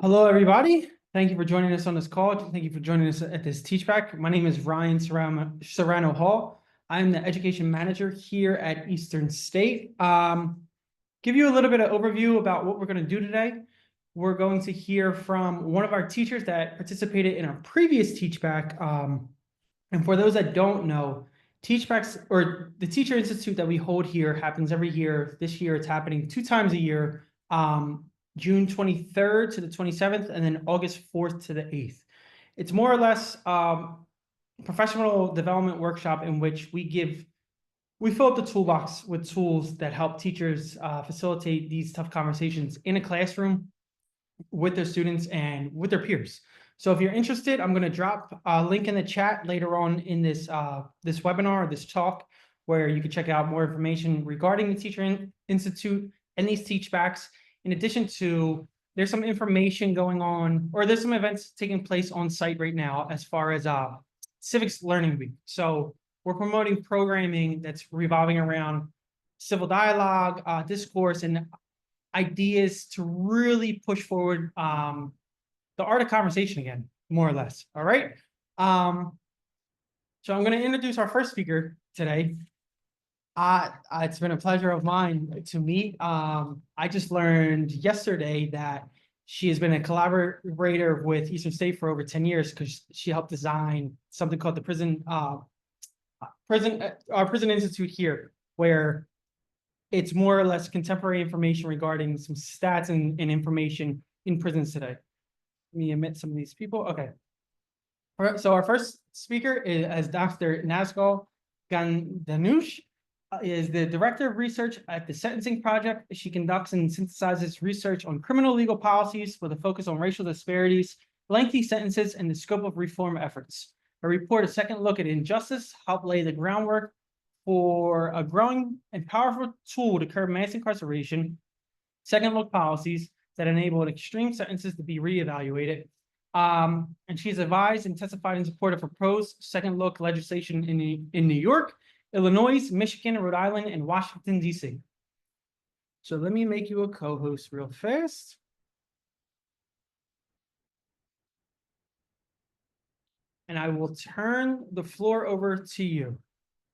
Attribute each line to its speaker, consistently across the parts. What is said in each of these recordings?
Speaker 1: Hello, everybody. Thank you for joining us on this call. Thank you for joining us at this Teachback. My name is Ryan Serrano Hall. I'm the education manager here at Eastern State. Give you a little bit of overview about what we're going to do today. We're going to hear from one of our teachers that participated in our previous Teachback. And for those that don't know, Teachbacks, or the Teacher Institute that we hold here, happens every year. This year it's happening 2 times a year. June 23rd to the 27th, and then August 4th to the 8th. It's more or less professional development workshop in which we fill up the toolbox with tools that help teachers facilitate these tough conversations in a classroom with their students and with their peers. So if you're interested, I'm going to drop a link in the chat later on in this this webinar, this talk, where you can check out more information regarding the Teacher Institute and these teachbacks. In addition to, there's some information going on, or there's some events taking place on site right now as far as Civics Learning Week. So we're promoting programming that's revolving around civil dialogue, discourse, and ideas to really push forward the art of conversation again, more or less. All right. So I'm going to introduce our first speaker today. It's been a pleasure of mine to meet. I just learned yesterday that she has been a collaborator with Eastern State for over 10 years because she helped design something called the our prison institute here, where it's more or less contemporary information regarding some stats and information in prisons today. Let me omit some of these people. Okay. All right. So our first speaker is Dr. Nazgol Ghandnoosh. Is the Director of Research at the Sentencing Project. She conducts and synthesizes research on criminal legal policies with a focus on racial disparities, lengthy sentences, and the scope of reform efforts. Her report, A Second Look at Injustice, helped lay the groundwork for a growing and powerful tool to curb mass incarceration, second look policies that enable extreme sentences to be reevaluated. And she's advised and testified in support of proposed second look legislation in New York, Illinois, Michigan, Rhode Island, and Washington, D.C. So let me make you a co-host real fast. And I will turn the floor over to you.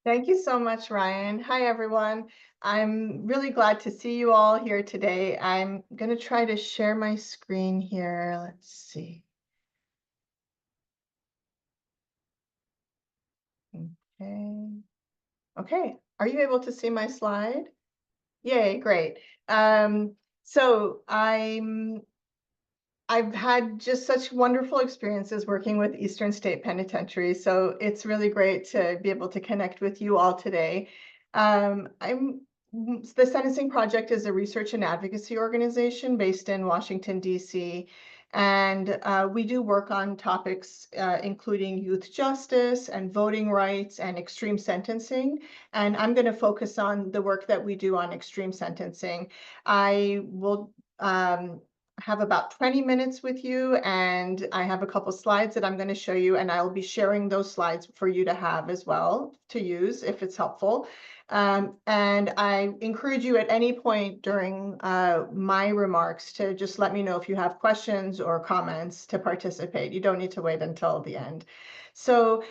Speaker 2: Thank you so much, Ryan. Hi, everyone. I'm really glad to see you all here today. I'm going to try to share my screen here. Let's see. Okay. Are you able to see my slide? Yay, great. So I've had just such wonderful experiences working with Eastern State Penitentiary, so it's really great to be able to connect with you all today. The Sentencing Project is a research and advocacy organization based in Washington, D.C., and we do work on topics including youth justice and voting rights and extreme sentencing. And I'm going to focus on the work that we do on extreme sentencing. I will have about 20 minutes with you, and I have a couple slides that I'm going to show you, and I'll be sharing those slides for you to have as well to use if it's helpful. And I encourage you at any point during my remarks to just let me know if you have questions or comments to participate. You don't need to wait until the end. So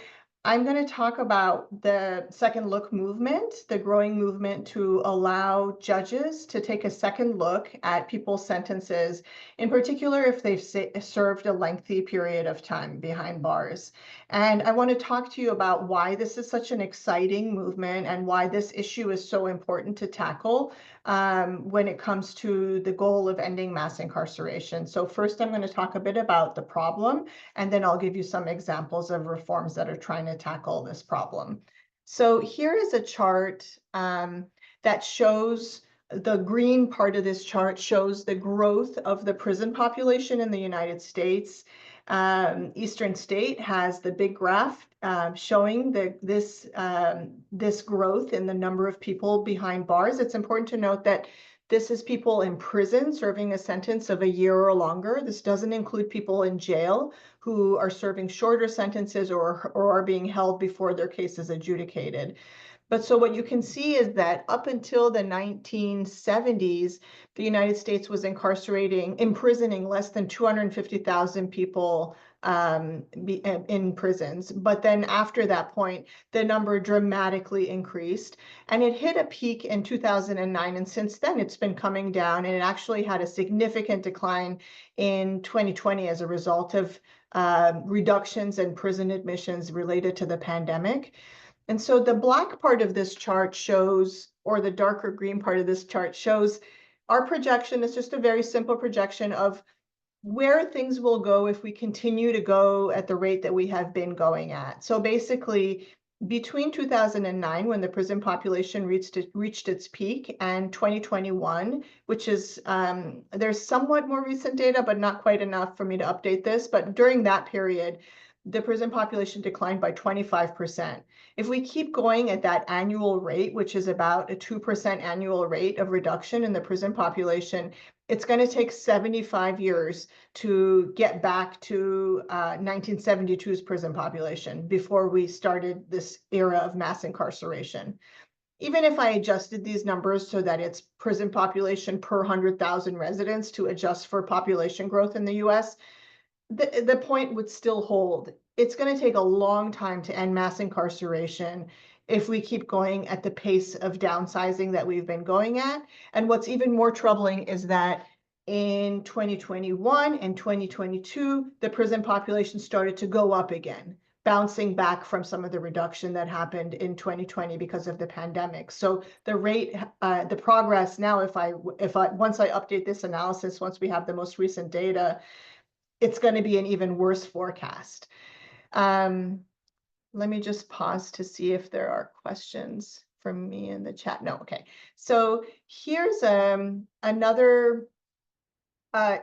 Speaker 2: I'm going to talk about the second look movement, the growing movement to allow judges to take a second look at people's sentences, in particular if they've served a lengthy period of time behind bars. And I want to talk to you about why this is such an exciting movement and why this issue is so important to tackle when it comes to the goal of ending mass incarceration. So first, I'm going to talk a bit about the problem, and then I'll give you some examples of reforms that are trying to tackle this problem. So here is a chart that shows, the green part of this chart shows the growth of the prison population in the United States. Eastern State has the big graph showing this growth in the number of people behind bars. It's important to note that this is people in prison serving a sentence of a year or longer. This doesn't include people in jail who are serving shorter sentences or are being held before their case is adjudicated. But so what you can see is that up until the 1970s, the United States was imprisoning less than 250,000 people in prisons. But then after that point, the number dramatically increased, and it hit a peak in 2009. And since then, it's been coming down, and it actually had a significant decline in 2020 as a result of reductions in prison admissions related to the pandemic. And so the black part of this chart shows, or the darker green part of this chart shows, our projection is just a very simple projection of where things will go if we continue to go at the rate that we have been going at. So basically, between 2009, when the prison population reached its peak, and 2021, which is, there's somewhat more recent data, but not quite enough for me to update this. But during that period, the prison population declined by 25%. If we keep going at that annual rate, which is about a 2% annual rate of reduction in the prison population, it's going to take 75 years to get back to 1972's prison population before we started this era of mass incarceration. Even if I adjusted these numbers so that it's prison population per 100,000 residents to adjust for population growth in the US, the point would still hold. It's going to take a long time to end mass incarceration if we keep going at the pace of downsizing that we've been going at. And what's even more troubling is that in 2021 and 2022, the prison population started to go up again, bouncing back from some of the reduction that happened in 2020 because of the pandemic. So the rate, the progress now, once I update this analysis, once we have the most recent data, it's going to be an even worse forecast. Let me just pause to see if there are questions from me in the chat. No, okay. So here's another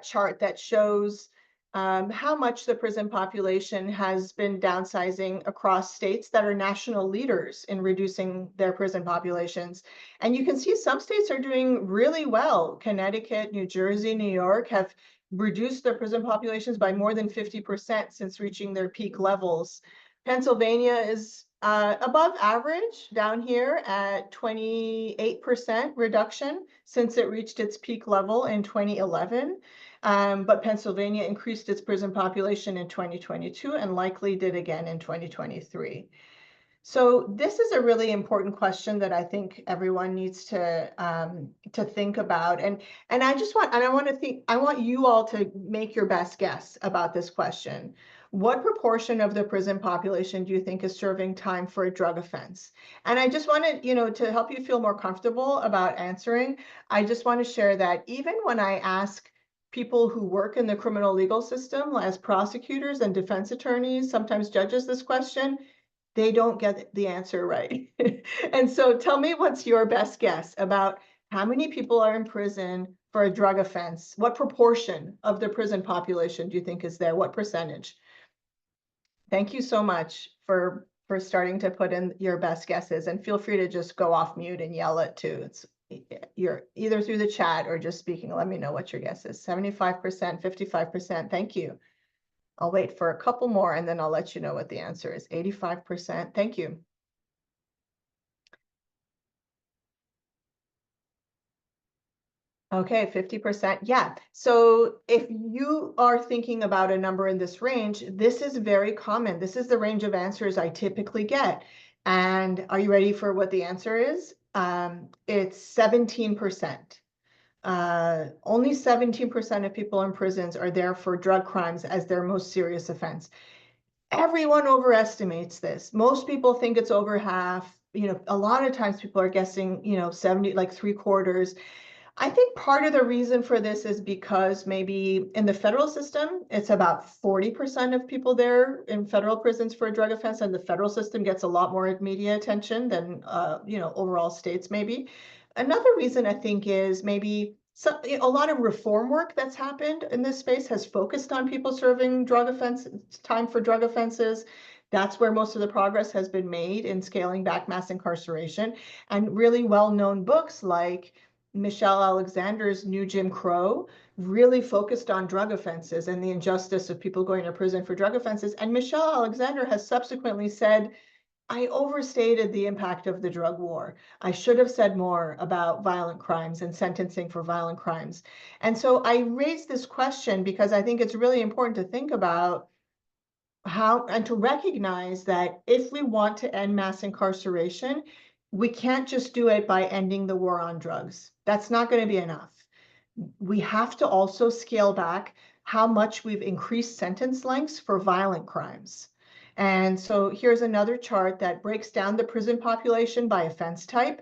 Speaker 2: chart that shows how much the prison population has been downsizing across states that are national leaders in reducing their prison populations. And you can see some states are doing really well. Connecticut, New Jersey, New York have reduced their prison populations by more than 50% since reaching their peak levels. Pennsylvania is above average down here at 28% reduction since it reached its peak level in 2011. But Pennsylvania increased its prison population in 2022 and likely did again in 2023. So this is a really important question that I think everyone needs to think about. And I want you all to make your best guess about this question. What proportion of the prison population do you think is serving time for a drug offense? And I just wanted, to help you feel more comfortable about answering, I just want to share that even when I ask people who work in the criminal legal system as prosecutors and defense attorneys, sometimes judges, this question, they don't get the answer right. And so tell me, what's your best guess about how many people are in prison for a drug offense? What proportion of the prison population do you think is there? What percentage? Thank you so much for starting to put in your best guesses, and feel free to just go off mute and yell it too. You're either through the chat or just speaking. Let me know what your guess is. 75%, 55%. Thank you. I'll wait for a couple more and then I'll let you know what the answer is. 85%. Thank you. Okay, 50%. Yeah. So if you are thinking about a number in this range, this is very common. This is the range of answers I typically get. And are you ready for what the answer is? It's 17%. Only 17% of people in prisons are there for drug crimes as their most serious offense. Everyone overestimates this. Most people think it's over half. A lot of times people are guessing, 70, like 3/4. I think part of the reason for this is because maybe in the federal system, it's about 40% of people there in federal prisons for a drug offense, and the federal system gets a lot more media attention than, overall states maybe. Another reason I think is maybe a lot of reform work that's happened in this space has focused on people serving time for drug offenses. That's where most of the progress has been made in scaling back mass incarceration. And really well-known books like Michelle Alexander's New Jim Crow really focused on drug offenses and the injustice of people going to prison for drug offenses. And Michelle Alexander has subsequently said, I overstated the impact of the drug war. I should have said more about violent crimes and sentencing for violent crimes. And so I raised this question because I think it's really important to think about how and to recognize that if we want to end mass incarceration, we can't just do it by ending the war on drugs. That's not going to be enough. We have to also scale back how much we've increased sentence lengths for violent crimes. And so here's another chart that breaks down the prison population by offense type.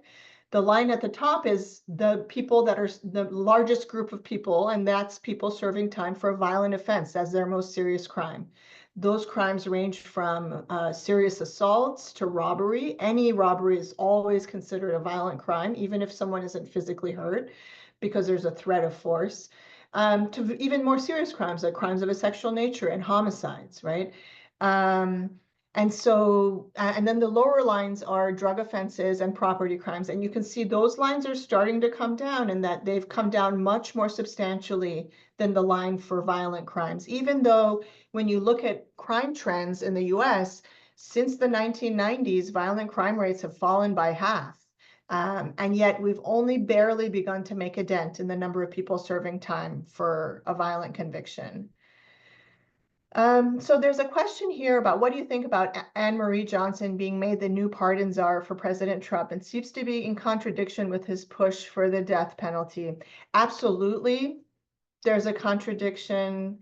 Speaker 2: The line at the top is the people that are the largest group of people, and that's people serving time for a violent offense as their most serious crime. Those crimes range from serious assaults to robbery. Any robbery is always considered a violent crime, even if someone isn't physically hurt, because there's a threat of force, to even more serious crimes, like crimes of a sexual nature and homicides, right? And so, and then the lower lines are drug offenses and property crimes. And you can see those lines are starting to come down, and that they've come down much more substantially than the line for violent crimes, even though when you look at crime trends in the US, since the 1990s, violent crime rates have fallen by half. And yet we've only barely begun to make a dent in the number of people serving time for a violent conviction. So there's a question here about what do you think about Anne Marie Johnson being made the new pardon czar for President Trump, and seems to be in contradiction with his push for the death penalty. Absolutely, there's a contradiction.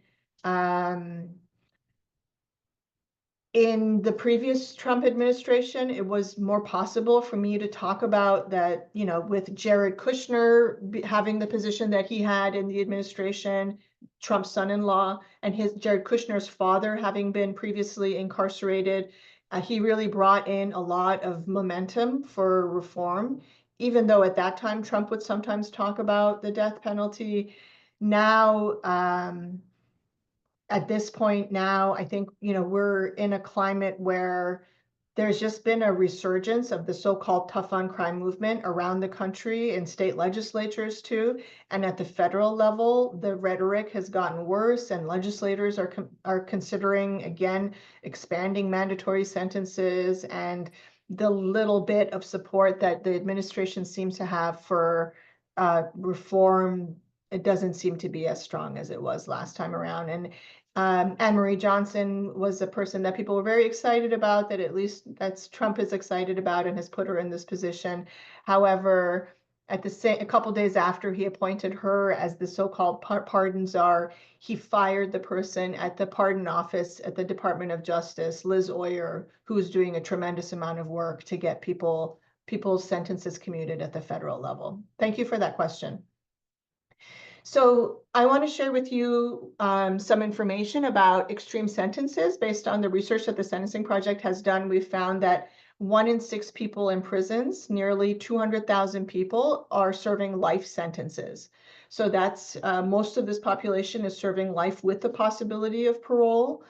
Speaker 2: In the previous Trump administration, it was more possible for me to talk about that, you know, with Jared Kushner having the position that he had in the administration, Trump's son-in-law, and Jared Kushner's father having been previously incarcerated. He really brought in a lot of momentum for reform, even though at that time Trump would sometimes talk about the death penalty. Now, at this point now, I think, you know, we're in a climate where there's just been a resurgence of the so-called tough on crime movement around the country, in state legislatures too. And at the federal level, the rhetoric has gotten worse, and legislators are considering, again, expanding mandatory sentences. And the little bit of support that the administration seems to have for reform, it doesn't seem to be as strong as it was last time around. And Anne Marie Johnson was a person that people were very excited about, that at least that's Trump is excited about and has put her in this position. However, at a couple days after he appointed her as the so-called pardon czar, he fired the person at the pardon office at the Department of Justice, Liz Oyer, who was doing a tremendous amount of work to get people's sentences commuted at the federal level. Thank you for that question. So I want to share with you some information about extreme sentences based on the research that the Sentencing Project has done. We've found that 1 in 6 people in prisons, nearly 200,000 people, are serving life sentences. So that's most of this population is serving life with the possibility of parole,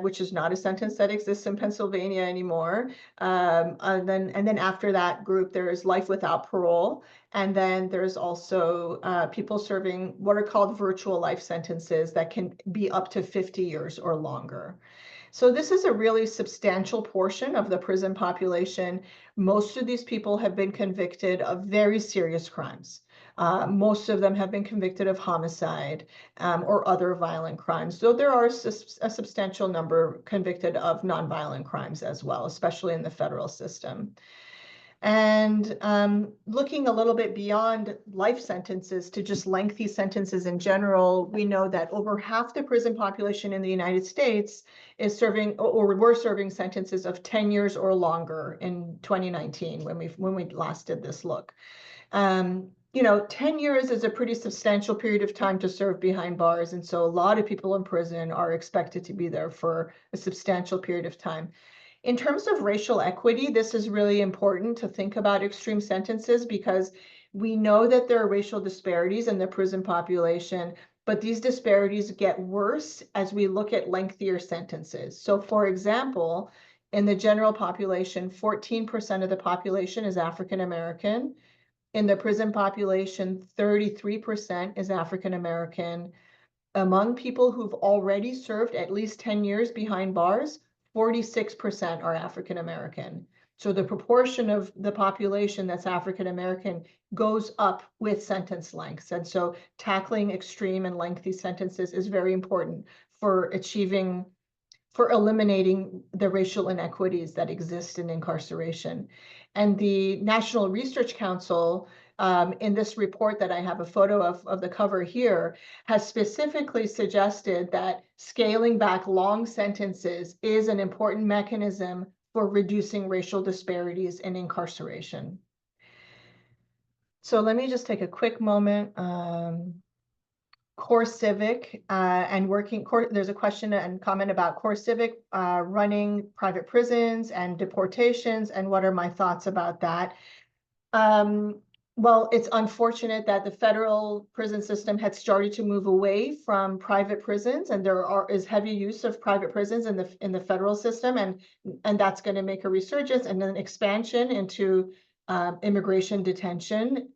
Speaker 2: which is not a sentence that exists in Pennsylvania anymore. And then after that group, there is life without parole. And then there's also people serving what are called virtual life sentences that can be up to 50 years or longer. So this is a really substantial portion of the prison population. Most of these people have been convicted of very serious crimes. Most of them have been convicted of homicide or other violent crimes, though there are a substantial number convicted of nonviolent crimes as well, especially in the federal system. And looking a little bit beyond life sentences to just lengthy sentences in general, we know that over half the prison population in the United States is serving or were serving sentences of 10 years or longer in 2019 when we last did this look. You know, 10 years is a pretty substantial period of time to serve behind bars. And so a lot of people in prison are expected to be there for a substantial period of time. In terms of racial equity, this is really important to think about extreme sentences, because we know that there are racial disparities in the prison population, but these disparities get worse as we look at lengthier sentences. So for example, in the general population, 14% of the population is African American. In the prison population, 33% is African American. Among people who've already served at least 10 years behind bars, 46% are African American. So the proportion of the population that's African American goes up with sentence lengths. And so tackling extreme and lengthy sentences is very important for eliminating the racial inequities that exist in incarceration. And the National Research Council, in this report that I have a photo of the cover here, has specifically suggested that scaling back long sentences is an important mechanism for reducing racial disparities in incarceration. So let me just take a quick moment. Core Civic and working, there's a question and comment about Core Civic running private prisons and deportations, and what are my thoughts about that? Well, it's unfortunate that the federal prison system had started to move away from private prisons, and there is heavy use of private prisons in the federal system, and that's going to make a resurgence and then expansion into immigration detention.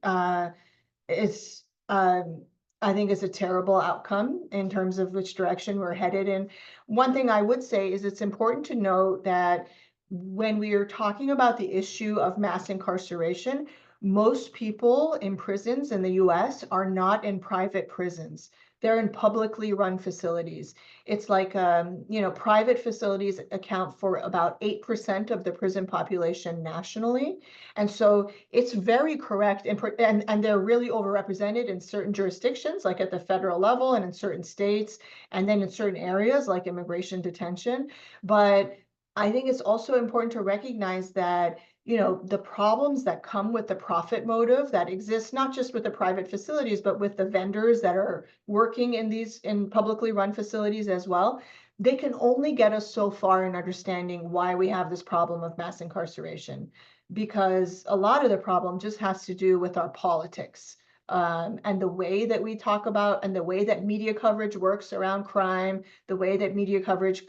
Speaker 2: I think it's a terrible outcome in terms of which direction we're headed. And one thing I would say is it's important to note that when we are talking about the issue of mass incarceration, most people in prisons in the US are not in private prisons. They're in publicly run facilities. It's like, private facilities account for about 8% of the prison population nationally. And so it's very correct, and they're really overrepresented in certain jurisdictions, like at the federal level and in certain states, and then in certain areas like immigration detention. But I think it's also important to recognize that the problems that come with the profit motive that exists, not just with the private facilities, but with the vendors that are working in publicly run facilities as well, they can only get us so far in understanding why we have this problem of mass incarceration, because a lot of the problem just has to do with our politics. And the way that we talk about and the way that media coverage works around crime, the way that media coverage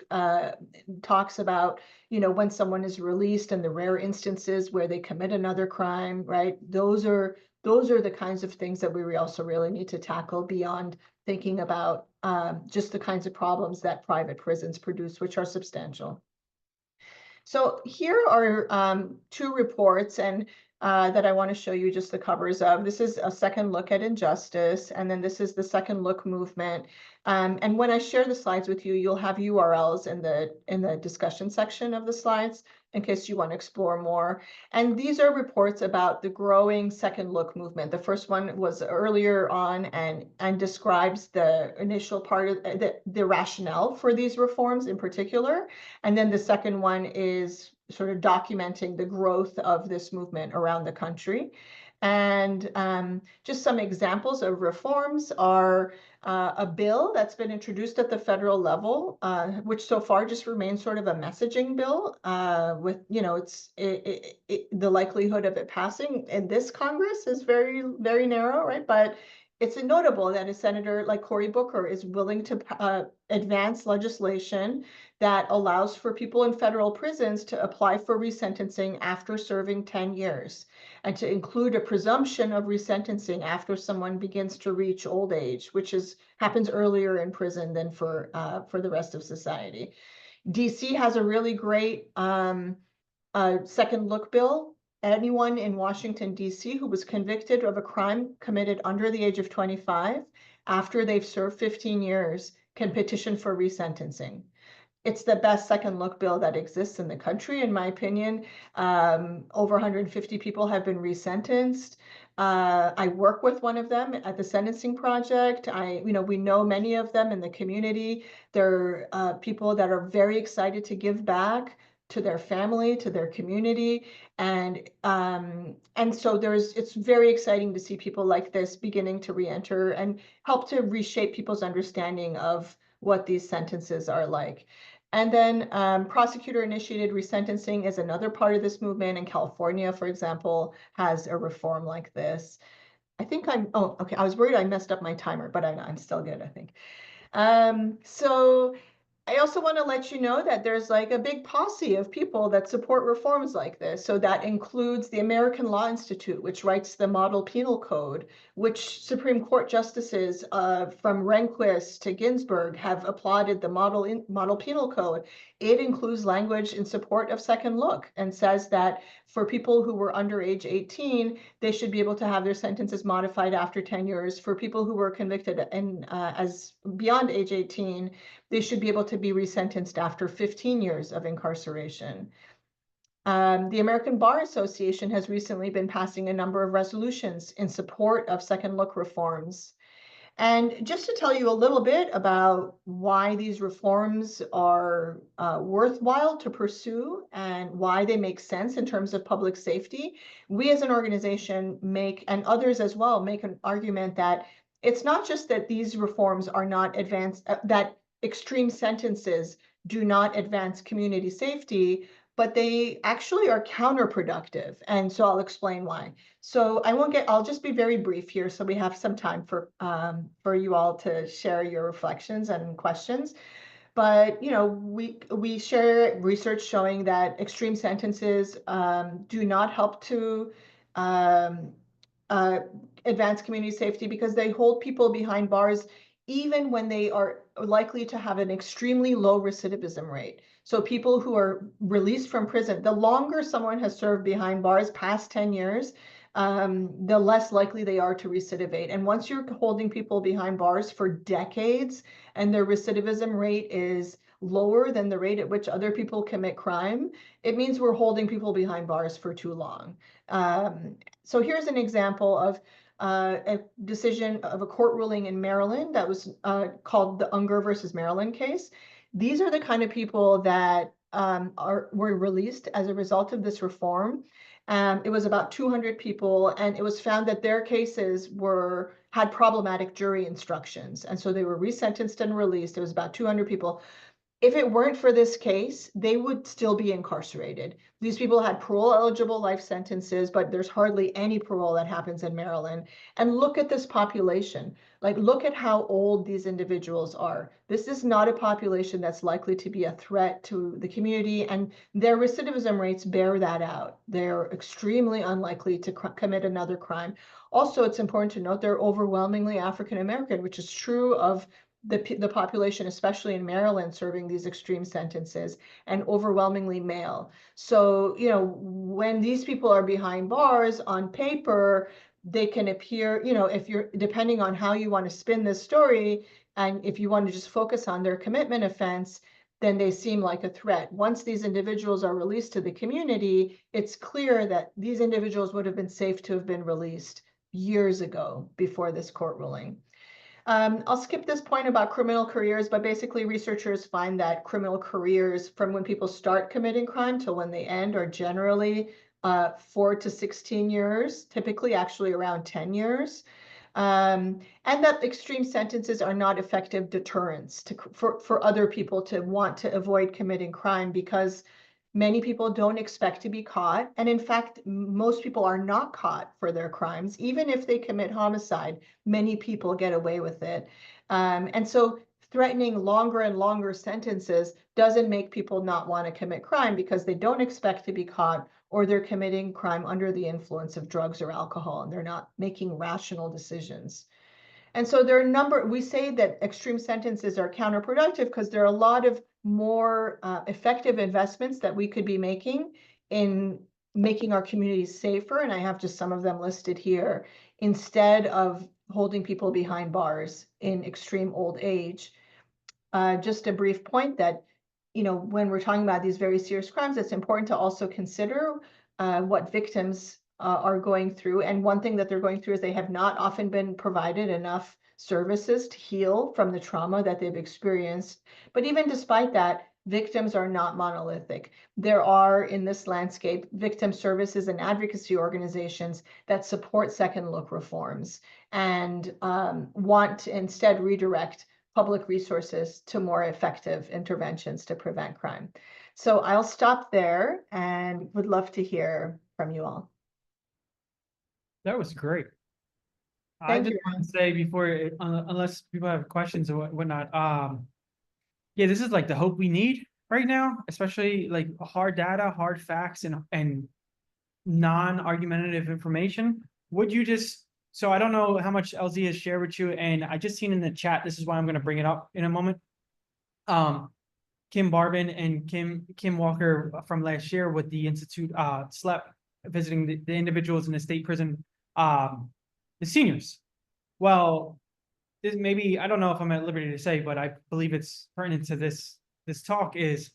Speaker 2: talks about, when someone is released and the rare instances where they commit another crime, right? Those are the kinds of things that we also really need to tackle beyond thinking about just the kinds of problems that private prisons produce, which are substantial. So here are two reports and that I want to show you just the covers of. This is a second look at injustice, and then this is the second look movement. And when I share the slides with you, you'll have URLs in the discussion section of the slides in case you want to explore more. And these are reports about the growing second look movement. The first one was earlier on and describes the initial part of the rationale for these reforms in particular. And then the second one is sort of documenting the growth of this movement around the country. And just some examples of reforms are a bill that's been introduced at the federal level, which so far just remains sort of a messaging bill with, the likelihood of it passing in this Congress is very, very narrow, right? But it's notable that a senator like Cory Booker is willing to advance legislation that allows for people in federal prisons to apply for resentencing after serving 10 years, and to include a presumption of resentencing after someone begins to reach old age, which happens earlier in prison than for the rest of society. DC has a really great second look bill. Anyone in Washington, D.C. who was convicted of a crime committed under the age of 25 after they've served 15 years can petition for resentencing. It's the best second look bill that exists in the country, in my opinion. Over 150 people have been resentenced. I work with one of them at the Sentencing Project. We know many of them in the community. They're people that are very excited to give back to their family, to their community. And so it's very exciting to see people like this beginning to reenter and help to reshape people's understanding of what these sentences are like. And then prosecutor-initiated resentencing is another part of this movement. In California, for example, has a reform like this. I think oh, okay, I was worried I messed up my timer, but I'm still good, I think. So I also want to let you know that there's like a big posse of people that support reforms like this. So that includes the American Law Institute, which writes the Model Penal Code, which Supreme Court justices from Rehnquist to Ginsburg have applauded the Model Penal Code. It includes language in support of second look and says that for people who were under age 18, they should be able to have their sentences modified after 10 years. For people who were convicted as beyond age 18, they should be able to be resentenced after 15 years of incarceration. The American Bar Association has recently been passing a number of resolutions in support of second look reforms. And just to tell you a little bit about why these reforms are worthwhile to pursue and why they make sense in terms of public safety, we as an organization make, and others as well, make an argument that it's not just that these reforms are not advanced, that extreme sentences do not advance community safety, but they actually are counterproductive. And so I'll explain why. So I'll just be very brief here so we have some time for you all to share your reflections and questions. But we share research showing that extreme sentences do not help to um, uh, advance community safety because they hold people behind bars even when they are likely to have an extremely low recidivism rate. So people who are released from prison, the longer someone has served behind bars past 10 years, the less likely they are to recidivate. And once you're holding people behind bars for decades and their recidivism rate is lower than the rate at which other people commit crime, it means we're holding people behind bars for too long. So here's an example of a decision of a court ruling in Maryland that was called the Unger versus Maryland case. These are the kind of people that were released as a result of this reform. It was about 200 people, and it was found that their cases had problematic jury instructions, and so they were resentenced and released. It was about 200 people. If it weren't for this case, they would still be incarcerated. These people had parole-eligible life sentences, but there's hardly any parole that happens in Maryland. And look at this population. Like, look at how old these individuals are. This is not a population that's likely to be a threat to the community, and their recidivism rates bear that out. They're extremely unlikely to commit another crime. Also, it's important to note they're overwhelmingly African American, which is true of the population, especially in Maryland, serving these extreme sentences, and overwhelmingly male. So, when these people are behind bars on paper, they can appear, if you're, depending on how you want to spin this story, and if you want to just focus on their commitment offense, then they seem like a threat. Once these individuals are released to the community, it's clear that these individuals would have been safe to have been released years ago before this court ruling. I'll skip this point about criminal careers, but basically researchers find that criminal careers from when people start committing crime to when they end are generally 4 to 16 years, typically actually around 10 years. And that extreme sentences are not effective deterrents for other people to want to avoid committing crime because many people don't expect to be caught. And in fact, most people are not caught for their crimes. Even if they commit homicide, many people get away with it. And so threatening longer and longer sentences doesn't make people not want to commit crime because they don't expect to be caught or they're committing crime under the influence of drugs or alcohol and they're not making rational decisions. And so there are we say that extreme sentences are counterproductive because there are a lot of more effective investments that we could be making in making our communities safer. And I have just some of them listed here instead of holding people behind bars in extreme old age. Just a brief point that, when we're talking about these very serious crimes, it's important to also consider what victims are going through. And one thing that they're going through is they have not often been provided enough services to heal from the trauma that they've experienced. But even despite that, victims are not monolithic. There are, in this landscape, victim services and advocacy organizations that support second look reforms and want to instead redirect public resources to more effective interventions to prevent crime. So I'll stop there and would love to hear from you all.
Speaker 1: That was great. I
Speaker 2: Thank
Speaker 1: just
Speaker 2: you.
Speaker 1: want to say before, unless people have questions or whatnot, Yeah, this is like the hope we need right now, especially like hard data, hard facts, and non-argumentative information. Would you just, so I don't know how much LZ has shared with you, and I just seen in the chat, this is why I'm going to bring it up in a moment. Kim Barbin and Kim Walker from last year with the Institute slept visiting the individuals in the state prison, the seniors. Well, this maybe, I don't know if I'm at liberty to say, but I believe it's pertinent to this talk is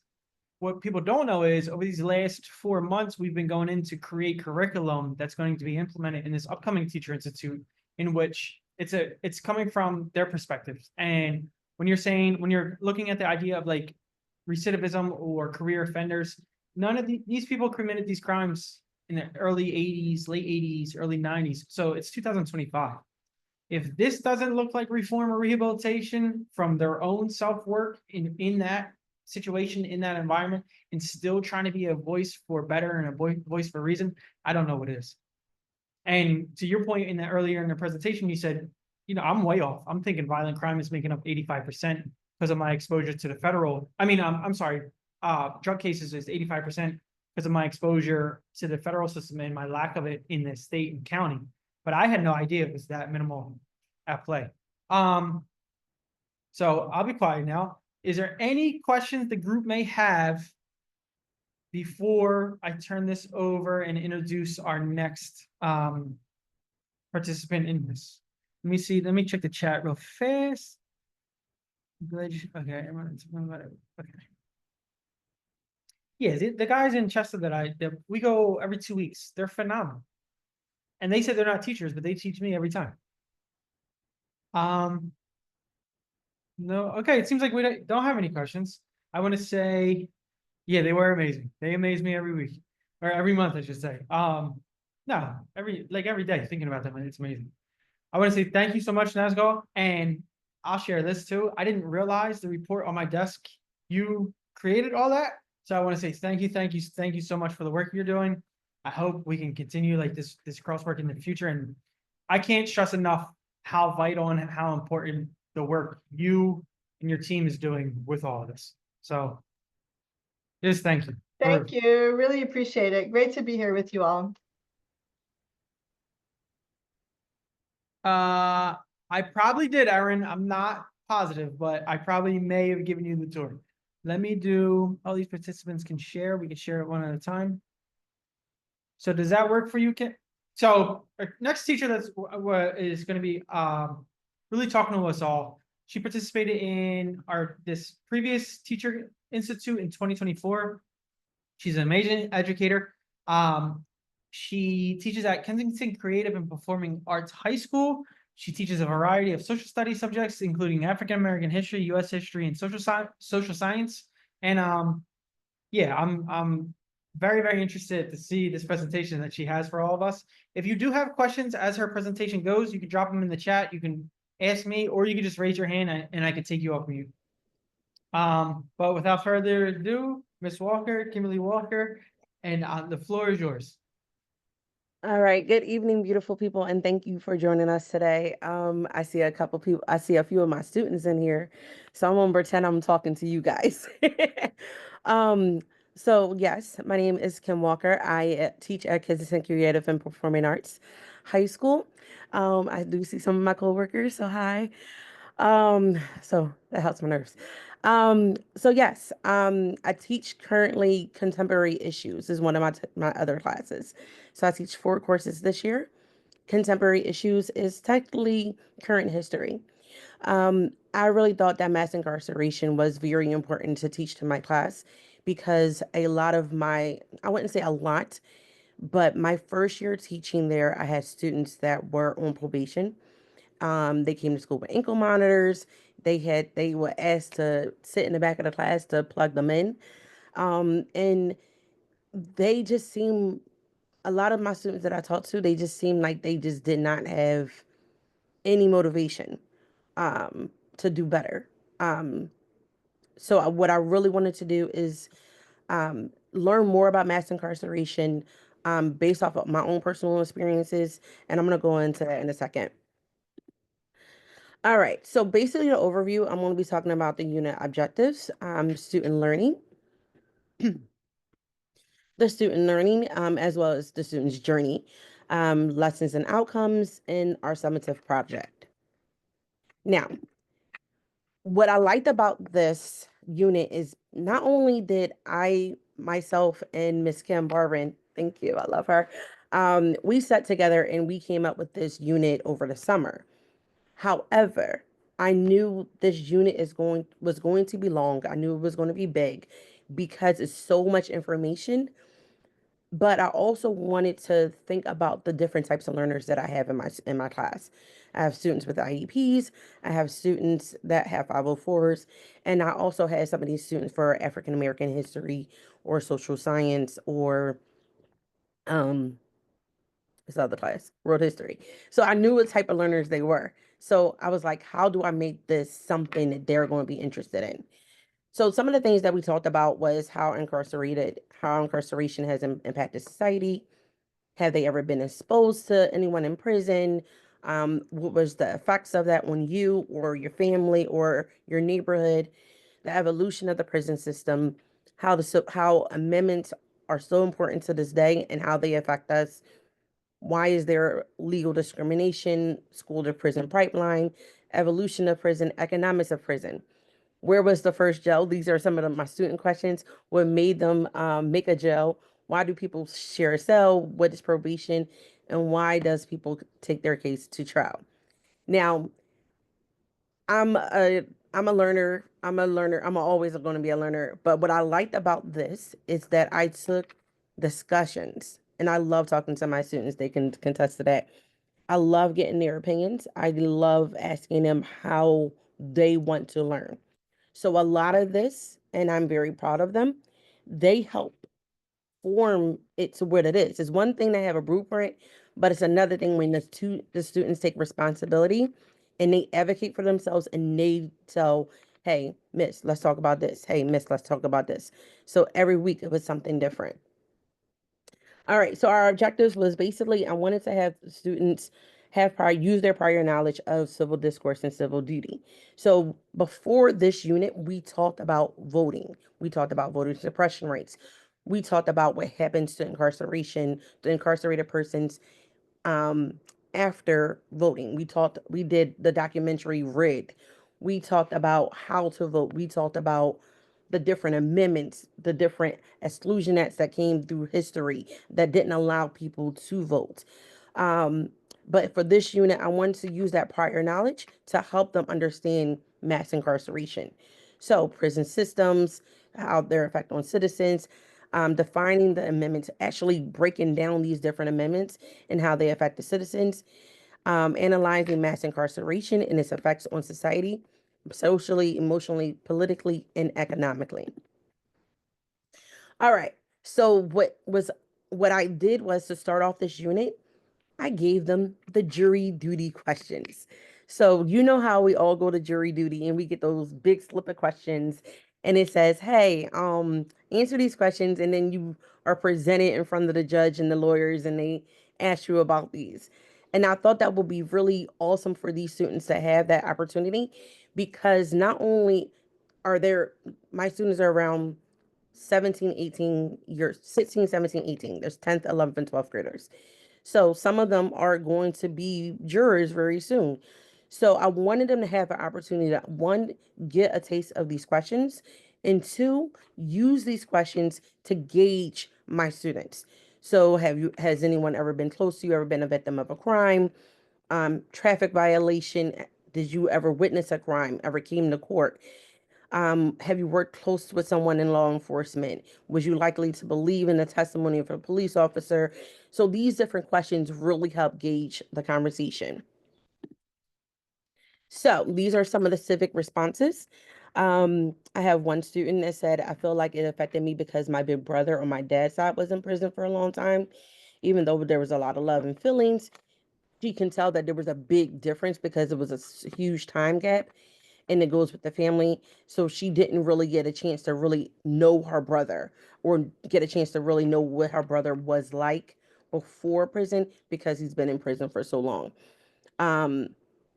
Speaker 1: what people don't know is over these last 4 months, we've been going in to create curriculum that's going to be implemented in this upcoming Teacher Institute, in which it's coming from their perspectives. And when you're looking at the idea of like recidivism or career offenders, none of these people committed these crimes in the early 80s, late 80s, early 90s. So it's 2025. If this doesn't look like reform or rehabilitation from their own self-work in that situation, in that environment, and still trying to be a voice for better and a voice for reason, I don't know what is. And to your point in that earlier in the presentation, you said, I'm way off. I'm thinking violent crime is making up 85% because of my exposure to the federal. I mean, I'm sorry, drug cases is 85% because of my exposure to the federal system and my lack of it in the state and county. But I had no idea it was that minimal at play. So I'll be quiet now. Is there any questions the group may have before I turn this over and introduce our next participant in this? Let me see. Let me check the chat real fast. Okay. Okay. Yeah, the guys in Chester that we go every 2 weeks. They're phenomenal. And they said they're not teachers, but they teach me every time. No, okay. It seems like we don't have any questions. I want to say, yeah, they were amazing. They amaze me every week or every month, I should say. No, every day thinking about them, it's amazing. I want to say thank you so much, Nazgol, and I'll share this too. I didn't realize the report on my desk. You created all that, so I want to say thank you so much for the work you're doing. I hope we can continue like this crosswork in the future, and I can't stress enough how vital and how important the work you and your team is doing with all of this. So, just thank you.
Speaker 2: Thank you. Really appreciate it. Great to be here with you all.
Speaker 1: I probably did, Erin. I'm not positive, but I probably may have given you the tour. Let me do, all these participants can share. We can share it one at a time. So does that work for you, Kit? So our next teacher is going to be really talking to us all. She participated in this previous teacher institute in 2024. She's an amazing educator. She teaches at Kensington Creative and Performing Arts High School. She teaches a variety of social studies subjects, including African American history, U.S. history, and social science. And yeah, I'm very, very interested to see this presentation that she has for all of us. If you do have questions as her presentation goes, you can drop them in the chat. You can ask me, or you can just raise your hand and I can take you off mute. But without further ado, Miss Walker, Kimberly Walker, and the floor is yours.
Speaker 3: All right. Good evening, beautiful people, and thank you for joining us today. I see a couple people. I see a few of my students in here, so I'm gonna pretend I'm talking to you guys. So yes, my name is Kim Walker. I teach at Kensington Creative and Performing Arts High School. I do see some of my coworkers, so hi. So that helps my nerves. So yes, I teach currently contemporary issues is one of my other classes. So I teach 4 courses this year. Contemporary issues is technically current history. I really thought that mass incarceration was very important to teach to my class because a lot of I wouldn't say a lot, but my first year teaching there, I had students that were on probation. They came to school with ankle monitors. They were asked to sit in the back of the class to plug them in. And they just seem a lot of my students that I talked to, they just seemed like they just did not have any motivation to do better. So what I really wanted to do is learn more about mass incarceration based off of my own personal experiences, and I'm going to go into that in a second. All right. So basically, the overview, I'm going to be talking about the unit objectives, student learning, as well as the student's journey, lessons and outcomes, and our summative project. Now, what I liked about this unit is not only did I, myself, and Miss Kim Barvin, thank you, I love her, we sat together and we came up with this unit over the summer. However, I knew this unit was going to be long. I knew it was going to be big because it's so much information. But I also wanted to think about the different types of learners that I have in my class. I have students with IEPs, I have students that have 504s, and I also had some of these students for African American history or social science or um this other class, world history. So I knew what type of learners they were. So I was like, how do I make this something that they're going to be interested in? So some of the things that we talked about was how incarceration has impacted society. Have they ever been exposed to anyone in prison? What was the effects of that on you or your family or your neighborhood? The evolution of the prison system, how amendments are so important to this day and how they affect us. Why is there legal discrimination, school to prison pipeline, evolution of prison, economics of prison? Where was the first jail? These are some of my student questions. What made them make a jail? Why do people share a cell? What is probation? And why does people take their case to trial? Now, I'm a I'm a learner. I'm a learner. I'm always going to be a learner. But what I liked about this is that I took discussions, and I love talking to my students. They can contest to that. I love getting their opinions. I love asking them how they want to learn. So a lot of this, and I'm very proud of them, they help form it to what it is. It's one thing to have a blueprint, but it's another thing when the students take responsibility and they advocate for themselves and they tell, hey, miss, let's talk about this. Hey, miss, let's talk about this. So every week it was something different. All right, so our objectives was basically I wanted to have students use their prior knowledge of civil discourse and civil duty. So before this unit, we talked about voting. We talked about voter suppression rates. We talked about what happens to incarceration, the incarcerated persons um after voting. We did the documentary Red. We talked about how to vote. We talked about the different amendments, the different exclusion acts that came through history that didn't allow people to vote. Um, but for this unit, I wanted to use that prior knowledge to help them understand mass incarceration. So prison systems, how their effect on citizens, defining the amendments, actually breaking down these different amendments and how they affect the citizens, analyzing mass incarceration and its effects on society, socially, emotionally, politically, and economically. All right. So what I did was to start off this unit, I gave them the jury duty questions. So you know how we all go to jury duty and we get those big slip of questions and it says, "Hey, answer these questions," and then you are presented in front of the judge and the lawyers and they ask you about these. And I thought that would be really awesome for these students to have that opportunity because not only are there my students are around 17, 18 years, 16, 17, 18. There's 10th, 11th, and 12th graders. So some of them are going to be jurors very soon. So I wanted them to have an opportunity to, one, get a taste of these questions, and two, use these questions to gauge my students. So has anyone ever been close to you, ever been a victim of a crime, traffic violation? Did you ever witness a crime, ever came to court? Have you worked close with someone in law enforcement? Was you likely to believe in the testimony of a police officer? So these different questions really help gauge the conversation. So these are some of the civic responses. I have one student that said, I feel like it affected me because my big brother on my dad's side was in prison for a long time. Even though there was a lot of love and feelings, she can tell that there was a big difference because it was a huge time gap and it goes with the family. So she didn't really get a chance to really know her brother or get a chance to really know what her brother was like before prison because he's been in prison for so long. Um,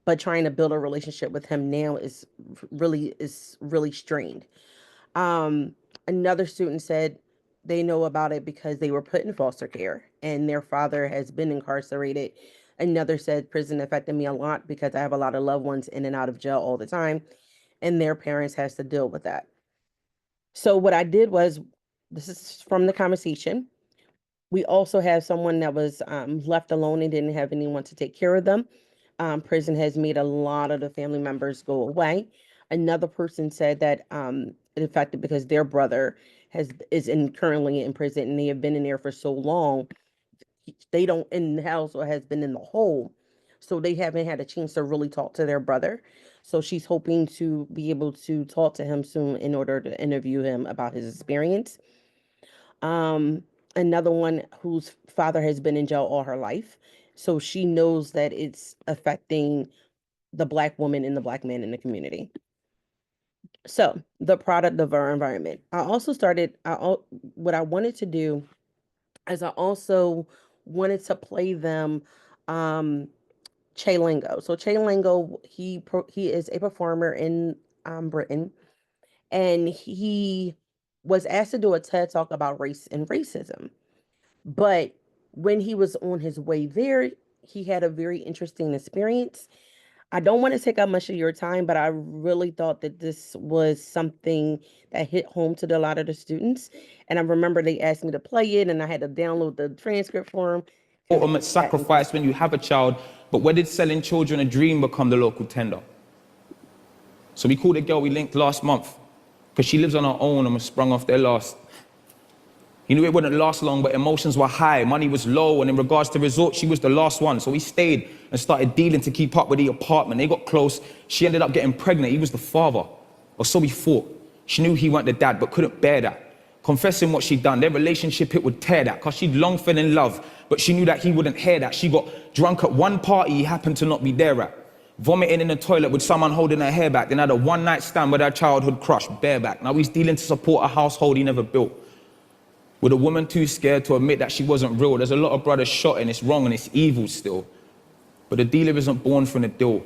Speaker 3: but trying to build a relationship with him now is really strained. Um, Another student said they know about it because they were put in foster care and their father has been incarcerated. Another said prison affected me a lot because I have a lot of loved ones in and out of jail all the time, and their parents has to deal with that. So what I did was, this is from the conversation. We also have someone that was left alone and didn't have anyone to take care of them. Prison has made a lot of the family members go away. Another person said that it affected because their brother currently in prison and they have been in there for so long. They don't in the house or has been in the hole, so they haven't had a chance to really talk to their brother. So she's hoping to be able to talk to him soon in order to interview him about his experience. Um, Another one whose father has been in jail all her life. So she knows that it's affecting the Black woman and the Black man in the community. So the product of our environment. What I wanted to do is I also wanted to play them Che Lingo. So Che Lingo, he is a performer in Britain, and he was asked to do a TED talk about race and racism. But when he was on his way there, he had a very interesting experience. I don't want to take up much of your time, but I really thought that this was something that hit home to a lot of the students. And I remember they asked me to play it, and I had to download the transcript for them.
Speaker 4: Ultimate sacrifice when you have a child, but where did selling children a dream become the local tender? So we called a girl we linked last month, because she lives on her own and was sprung off their last. He knew it wouldn't last long, but emotions were high, money was low, and in regards to resort, she was the last one. So we stayed and started dealing to keep up with the apartment. They got close. She ended up getting pregnant. He was the father, or so we thought. She knew he weren't the dad, but couldn't bear that. Confessing what she'd done, their relationship, it would tear that, because she'd long fell in love, but she knew that he wouldn't hear that. She got drunk at one party he happened to not be there at, vomiting in the toilet with someone holding her hair back, then had a one-night stand with her childhood crush, bareback. Now he's dealing to support a household he never built, with a woman too scared to admit that she wasn't real. There's a lot of brothers shot and it's wrong and it's evil still, but the dealer isn't born from the deal.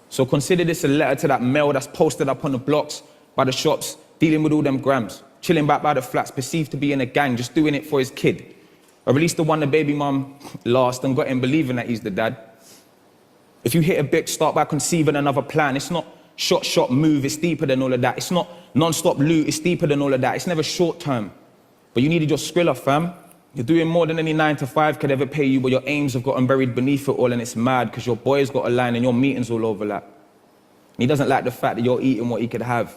Speaker 4: So consider this a letter to that male that's posted up on the blocks, by the shops, dealing with all them grams, chilling back by the flats, perceived to be in a gang, just doing it for his kid. Or at least the one the baby mum lost and got him believing that he's the dad. If you hit a bit, start by conceiving another plan. It's not shot, move, it's deeper than all of that. It's not non-stop loot, it's deeper than all of that. It's never short term. But you needed your Skrilla, fam. You're doing more than any 9 to 5 could ever pay you, but your aims have gotten buried beneath it all, and it's mad because your boy's got a line and your meetings all overlap. And he doesn't like the fact that you're eating what he could have.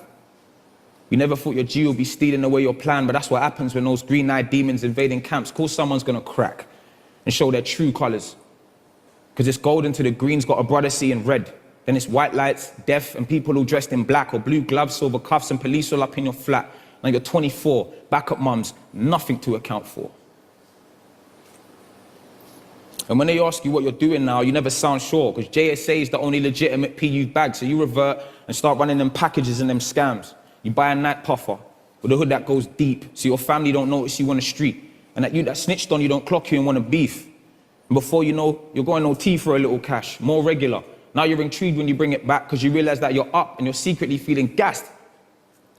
Speaker 4: You never thought your G would be stealing away your plan, but that's what happens when those green-eyed demons invading camps. Of course someone's gonna crack and show their true colors. Because it's golden to the green's got a brother seeing red. Then it's white lights, death, and people all dressed in black, or blue gloves, silver cuffs, and police all up in your flat. Now you're 24, backup mums, nothing to account for. And when they ask you what you're doing now, you never sound sure, because JSA is the only legitimate PU bag, so you revert and start running them packages and them scams. You buy a night puffer with a hood that goes deep, so your family don't notice you on the street, and that you that snitched on you don't clock you and want to beef. And before you know, you're going OT for a little cash, more regular. Now you're intrigued when you bring it back, because you realize that you're up and you're secretly feeling gassed.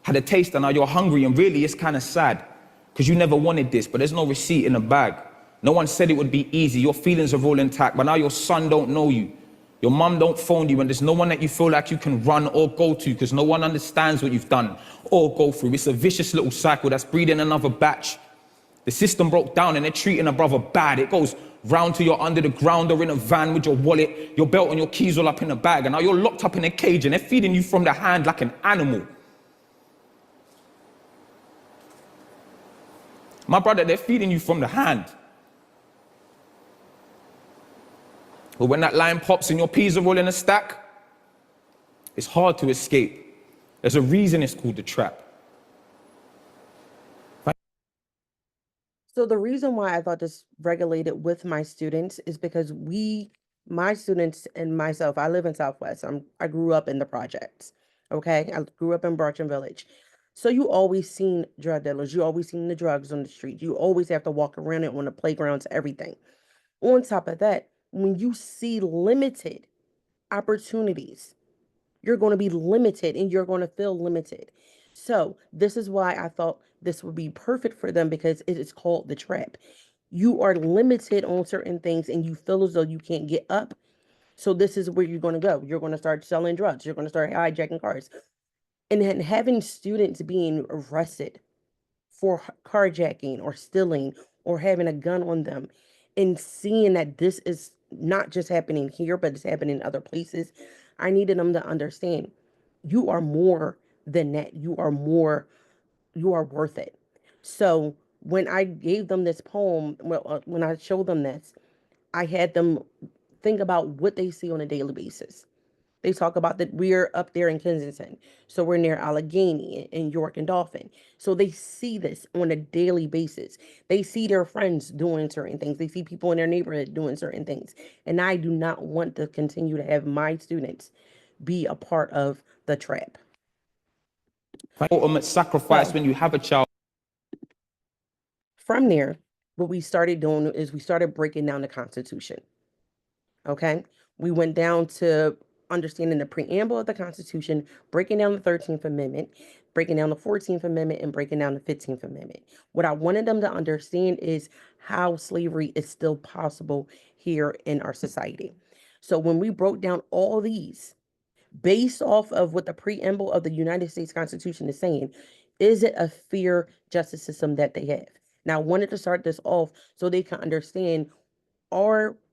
Speaker 4: Had a taste and now you're hungry, and really it's kind of sad, because you never wanted this, but there's no receipt in the bag. No one said it would be easy. Your feelings are all intact, but now your son don't know you. Your mum don't phone you, and there's no one that you feel like you can run or go to, because no one understands what you've done or go through. It's a vicious little cycle that's breeding another batch. The system broke down and they're treating a brother bad. It goes round till you're under the ground or in a van with your wallet, your belt and your keys all up in a bag, and now you're locked up in a cage and they're feeding you from the hand like an animal. My brother, they're feeding you from the hand. But when that line pops and your peas are all in a stack, it's hard to escape. There's a reason it's called the trap.
Speaker 3: So the reason why I thought this regulated with my students is because my students and myself, I live in Southwest. I grew up in the projects. Okay, I grew up in Bartram Village. So you always seen drug dealers. You always seen the drugs on the street. You always have to walk around it on the playgrounds, everything. On top of that, when you see limited opportunities. You're going to be limited and you're going to feel limited. So this is why I thought this would be perfect for them, because it is called the trap. You are limited on certain things and you feel as though you can't get up. So this is where you're going to go. You're going to start selling drugs. You're going to start hijacking cars. And then having students being arrested for carjacking or stealing or having a gun on them, and seeing that this is not just happening here, but it's happening in other places. I needed them to understand you are more than that. You are more, you are worth it. So when I gave them this poem, when I showed them this, I had them think about what they see on a daily basis. They talk about that we're up there in Kensington. So we're near Allegheny and York and Dolphin. So they see this on a daily basis. They see their friends doing certain things. They see people in their neighborhood doing certain things. And I do not want to continue to have my students be a part of the trap.
Speaker 4: Ultimate sacrifice
Speaker 3: So
Speaker 4: when you have a child.
Speaker 3: from there, what we started doing is we started breaking down the Constitution. Okay. We went down to understanding the preamble of the Constitution, breaking down the 13th Amendment, breaking down the 14th Amendment, and breaking down the 15th Amendment. What I wanted them to understand is how slavery is still possible here in our society. So when we broke down all these, based off of what the preamble of the United States Constitution is saying, is it a fair justice system that they have? Now, I wanted to start this off so they can understand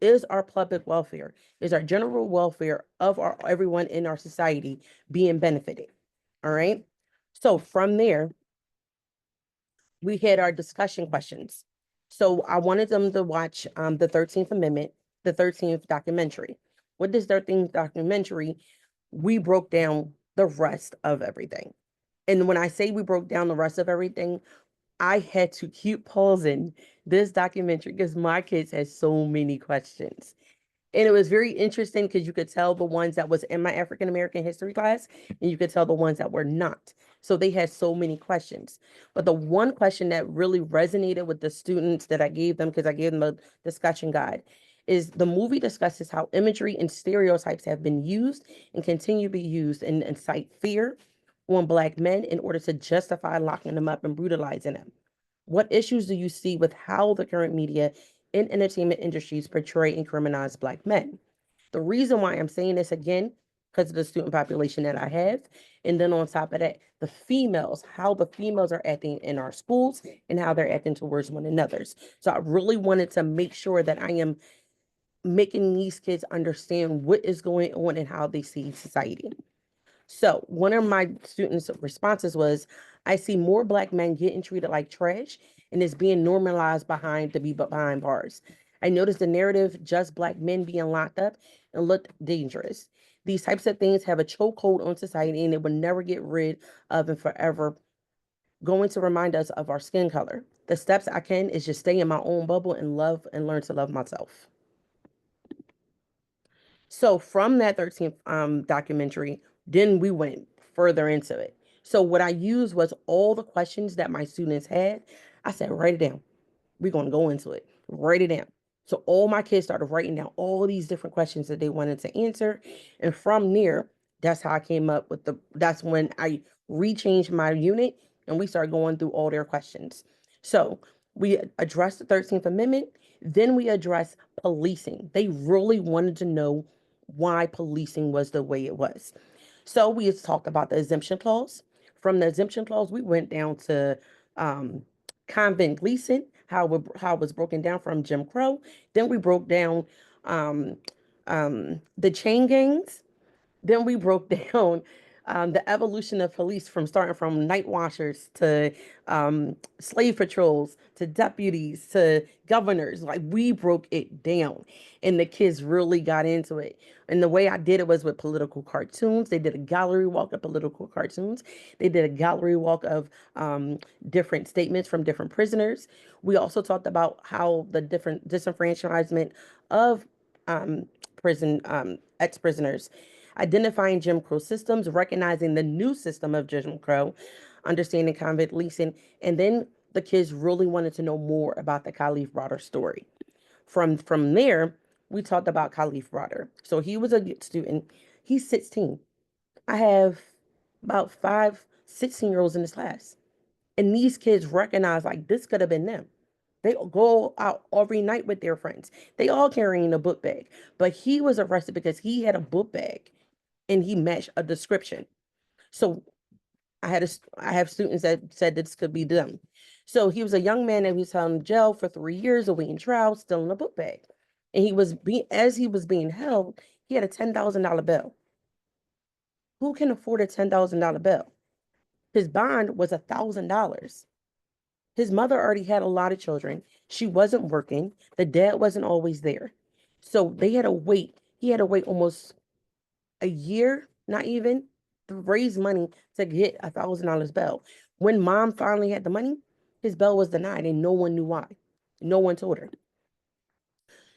Speaker 3: is our public welfare, is our general welfare of everyone in our society being benefited. All right. So from there, we had our discussion questions. So I wanted them to watch the 13th Amendment, the 13th documentary. With this 13th documentary, we broke down the rest of everything. And when I say we broke down the rest of everything, I had to keep pausing this documentary because my kids had so many questions. And it was very interesting because you could tell the ones that was in my African American history class, and you could tell the ones that were not. So they had so many questions. But the one question that really resonated with the students that I gave them, because I gave them a discussion guide, is the movie discusses how imagery and stereotypes have been used and continue to be used and incite fear on Black men in order to justify locking them up and brutalizing them. What issues do you see with how the current media and entertainment industries portray and criminalize Black men? The reason why I'm saying this again, because of the student population that I have, and then on top of that, the females, how the females are acting in our schools and how they're acting towards one another. So I really wanted to make sure that I am making these kids understand what is going on and how they see society. So one of my students' responses was, I see more Black men getting treated like trash and it's being normalized behind bars. I noticed the narrative just Black men being locked up and looked dangerous. These types of things have a chokehold on society and it will never get rid of and forever going to remind us of our skin color. The steps I can is just stay in my own bubble and love and learn to love myself. So from that 13th documentary, then we went further into it. So what I used was all the questions that my students had. I said, write it down. We're going to go into it. Write it down. So all my kids started writing down all these different questions that they wanted to answer. And from there, that's how I came up with that's when I rechanged my unit and we started going through all their questions. So we addressed the 13th Amendment. Then we addressed policing. They really wanted to know why policing was the way it was. So we talked about the exemption clause. From the exemption clause, we went down to convict leasing, how it was broken down from Jim Crow. Then we broke down um, the chain gangs. Then we broke down the evolution of police from starting from night watchers to slave patrols to deputies to governors. Like we broke it down and the kids really got into it. And the way I did it was with political cartoons. They did a gallery walk of political cartoons. They did a gallery walk of different statements from different prisoners. We also talked about how the different disenfranchisement of prison ex-prisoners, identifying Jim Crow systems, recognizing the new system of Jim Crow, understanding convict leasing, and then the kids really wanted to know more about the Khalif Browder story. From there, we talked about Khalif Brother. So he was a good student. He's 16. I have about 16-year-olds in this class. And these kids recognize like this could have been them. They go out every night with their friends. They all carrying a book bag. But he was arrested because he had a book bag and he matched a description. So I have students that said this could be them. So he was a young man that was held in jail for 3 years awaiting trial, still in a book bag. And as he was being held, he had a $10,000 bill. Who can afford a $10,000 bill? His bond was $1,000. His mother already had a lot of children. She wasn't working. The dad wasn't always there. So they had to wait. He had to wait almost a year, not even, to raise money to get $1,000 bail. When mom finally had the money, his bail was denied and no one knew why. No one told her.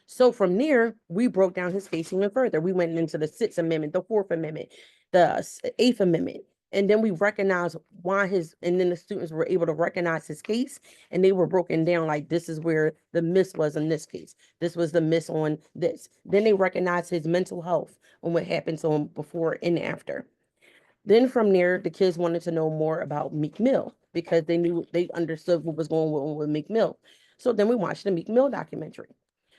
Speaker 3: So from there, we broke down his case even further. We went into the Sixth Amendment, the Fourth Amendment, the Eighth Amendment. And then we recognized and then the students were able to recognize his case, and they were broken down like this is where the miss was in this case. This was the miss on this. Then they recognized his mental health and what happened to him before and after. Then from there, the kids wanted to know more about Meek Mill because they understood what was going on with Meek Mill. So then we watched the Meek Mill documentary.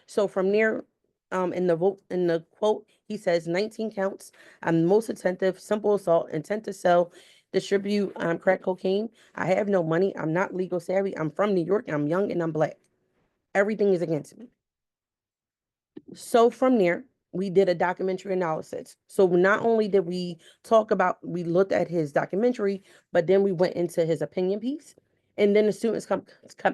Speaker 3: So from there, in the quote, he says 19 counts. I'm most attentive, simple assault, intent to sell, distribute crack cocaine. I have no money. I'm not legal savvy. I'm from New York. I'm young and I'm black. Everything is against me. So from there, we did a documentary analysis. So not only did we we looked at his documentary, but then we went into his opinion piece. And then the students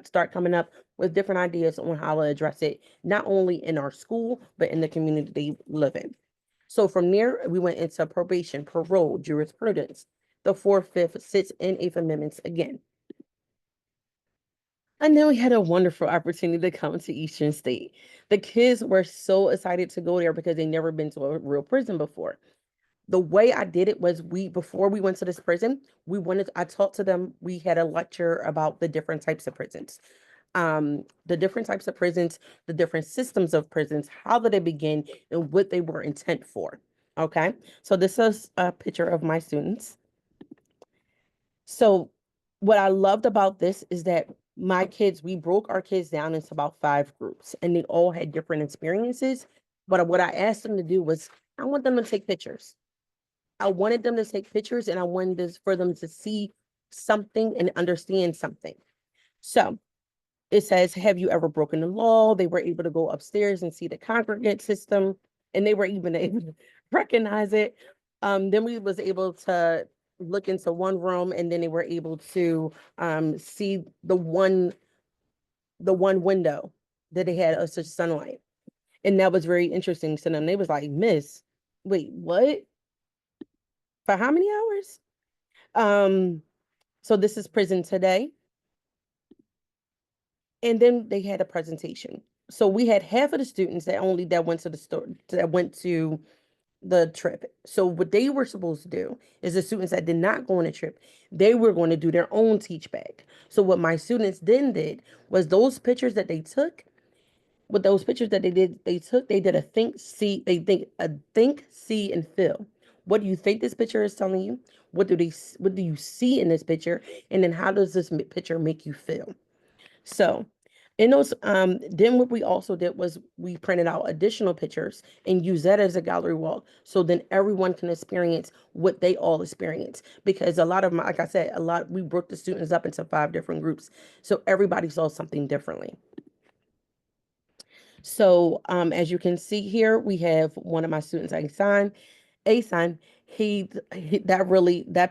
Speaker 3: start coming up with different ideas on how to address it, not only in our school, but in the community they live in. So from there, we went into probation, parole, jurisprudence, the Fourth, Fifth, Sixth, and Eighth Amendments again. And then we had a wonderful opportunity to come to Eastern State. The kids were so excited to go there because they'd never been to a real prison before. The way I did it was before we went to this prison, I talked to them. We had a lecture about the different types of prisons. The different types of prisons, the different systems of prisons, how did they begin, and what they were intent for. Okay, so this is a picture of my students. So what I loved about this is that we broke our kids down into about 5 groups, and they all had different experiences. But what I asked them to do was, I want them to take pictures. I wanted them to take pictures, and I wanted for them to see something and understand something. So it says, have you ever broken the law? They were able to go upstairs and see the congregate system, and they were even able to recognize it. Then we was able to look into one room, and then they were able to see the one window that they had of such sunlight. And that was very interesting to them. They was like, Miss, wait, what? For how many hours? So this is prison today. And then they had a presentation. So we had half of the students that went to the store, that went to the trip. So what they were supposed to do is the students that did not go on a trip, they were going to do their own Teachback. So what my students then did was those pictures that they took, they did a think, see, and feel. What do you think this picture is telling you? What do you see in this picture? And then how does this picture make you feel? So in those, then what we also did was we printed out additional pictures and used that as a gallery walk. So then everyone can experience what they all experience. Because a lot of them, like I said, we broke the students up into 5 different groups. So everybody saw something differently. So as you can see here, we have one of my students, Asan. That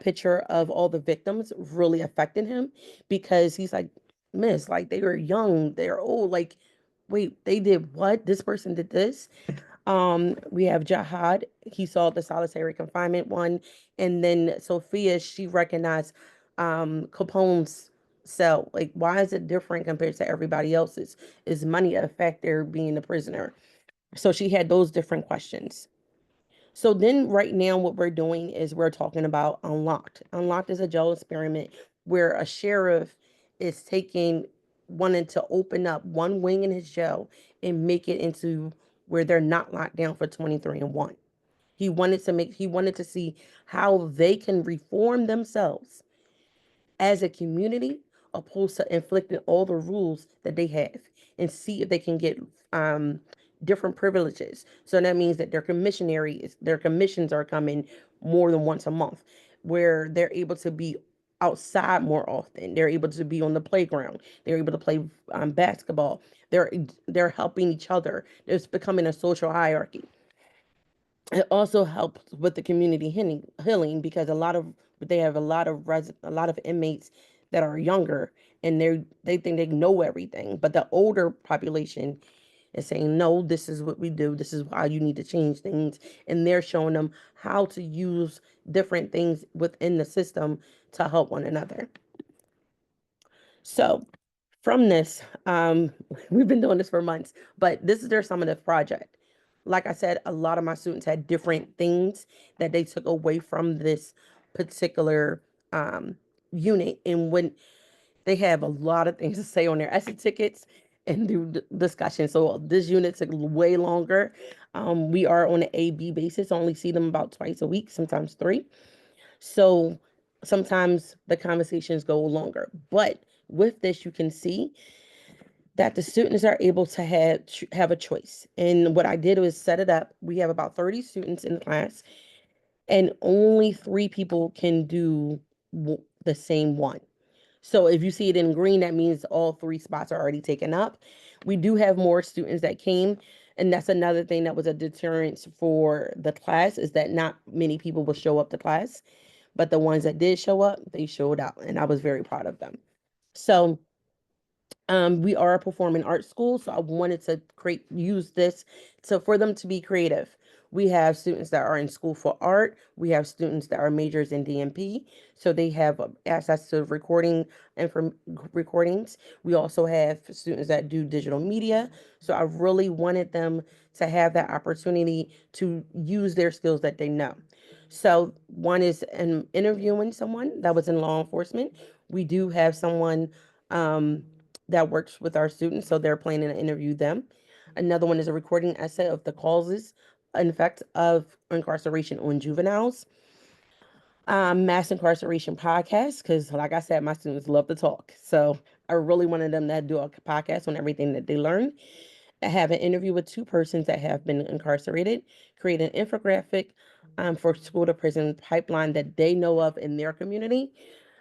Speaker 3: picture of all the victims really affected him because he's like, Miss, like they were young, they're old, like, wait, they did what? This person did this. We have Jahad, he saw the solitary confinement one, and then Sophia, she recognized Capone's cell. Like, why is it different compared to everybody else's? Is money a factor being a prisoner? So she had those different questions. So then right now what we're doing is we're talking about Unlocked. Unlocked is a jail experiment where a sheriff is wanting to open up one wing in his jail and make it into where they're not locked down for 23 and 1. He wanted to see how they can reform themselves as a community, opposed to inflicting all the rules that they have, and see if they can get different privileges. So that means that their commissions are coming more than once a month, where they're able to be outside more often. They're able to be on the playground. They're able to play basketball. They're helping each other. It's becoming a social hierarchy. It also helps with the community healing because they have a lot of inmates that are younger, and they think they know everything, but the older population is saying, no, this is what we do, this is how you need to change things, and they're showing them how to use different things within the system to help one another. So from this, we've been doing this for months, but this is their summative project. Like I said, a lot of my students had different things that they took away from this particular unit. And when they have a lot of things to say on their essay tickets and do discussion. So this unit took way longer. We are on an A-B basis, only see them about twice a week, sometimes 3. So sometimes the conversations go longer. But with this, you can see that the students are able to have a choice. And what I did was set it up. We have about 30 students in class, and only 3 people can do the same one. So if you see it in green, that means all 3 spots are already taken up. We do have more students that came, and that's another thing that was a deterrent for the class, is that not many people will show up to class, but the ones that did show up, they showed out, and I was very proud of them. So we are a performing arts school, so I wanted to use this for them to be creative. We have students that are in school for art. We have students that are majors in DMP, so they have access to recordings. We also have students that do digital media. So I really wanted them to have that opportunity to use their skills that they know. So one is interviewing someone that was in law enforcement. We do have someone that works with our students, so they're planning to interview them. Another one is a recording essay of the causes and effects of incarceration on juveniles. Mass incarceration podcast, because like I said, my students love to talk. So I really wanted them to do a podcast on everything that they learned. I have an interview with 2 persons that have been incarcerated, create an infographic for school to prison pipeline that they know of in their community,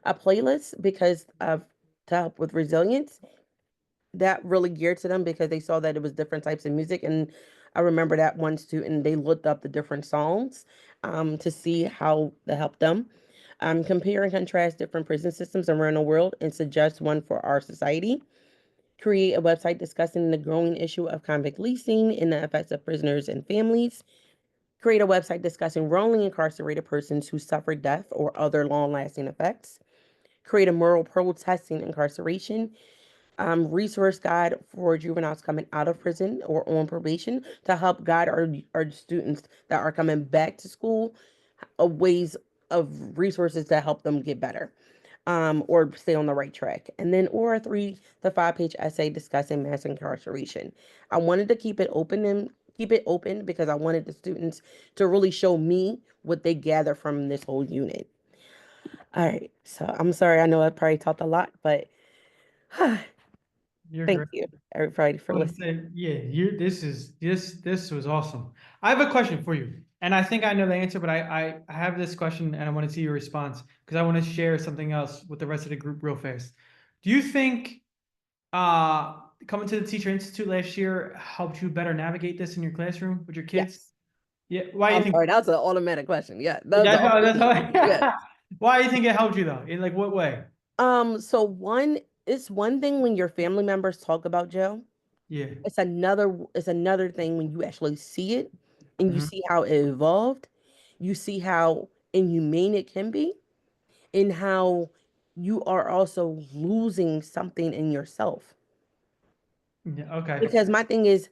Speaker 3: a playlist because of to help with resilience, that really geared to them because they saw that it was different types of music. And I remember that one student, they looked up the different songs to see how to help them. Compare and contrast different prison systems around the world and suggest one for our society. Create a website discussing the growing issue of convict leasing and the effects of prisoners and families. Create a website discussing wrongly incarcerated persons who suffer death or other long-lasting effects. Create a mural protesting incarceration. Resource guide for juveniles coming out of prison or on probation to help guide our students that are coming back to school ways of resources to help them get better or stay on the right track. And then, or a 3 to 5 page essay discussing mass incarceration. I wanted to keep it open because I wanted the students to really show me what they gather from this whole unit. All right, so I'm sorry, I know I probably talked a lot, but
Speaker 1: You're
Speaker 3: thank
Speaker 1: great.
Speaker 3: you, everybody, for
Speaker 1: I would
Speaker 3: listening.
Speaker 1: say, yeah, this was awesome. I have a question for you, and I think I know the answer, but I have this question and I want to see your response because I want to share something else with the rest of the group real fast. Do you think coming to the Teacher Institute last year helped you better navigate this in your classroom with your kids?
Speaker 3: Yes.
Speaker 1: Yeah. Why do you
Speaker 3: I'm
Speaker 1: think?
Speaker 3: sorry, that's an automatic question. Yeah, that's
Speaker 1: That's,
Speaker 3: all.
Speaker 1: that's
Speaker 3: Yeah.
Speaker 1: how, why do you think it helped you though? In like what way?
Speaker 3: So it's one thing when your family members talk about jail.
Speaker 1: Yeah.
Speaker 3: It's another thing when you actually see it and you
Speaker 1: Mhm.
Speaker 3: see how it evolved. You see how inhumane it can be and how you are also losing something in yourself.
Speaker 1: Yeah. Okay.
Speaker 3: Because my thing is,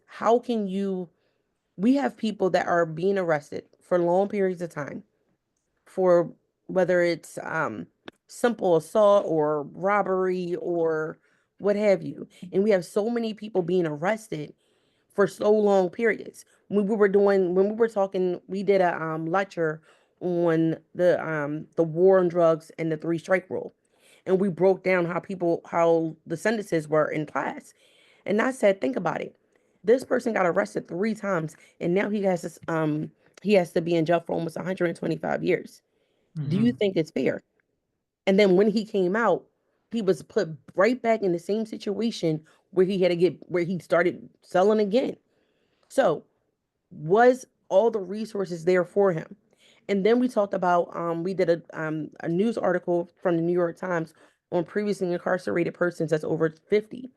Speaker 3: we have people that are being arrested for long periods of time for whether it's simple assault or robbery or what have you. And we have so many people being arrested for so long periods. When we were talking, we did a lecture on the war on drugs and the 3-strike rule, and we broke down how the sentences were in class. And I said, think about it. This person got arrested 3 times, and now he has to be in jail for almost 125 years. Do you think it's fair? And then when he came out, he was put right back in the same situation where where he started selling again. So, was all the resources there for him? And then we talked about we did a news article from the New York Times on previously incarcerated persons that's over 50.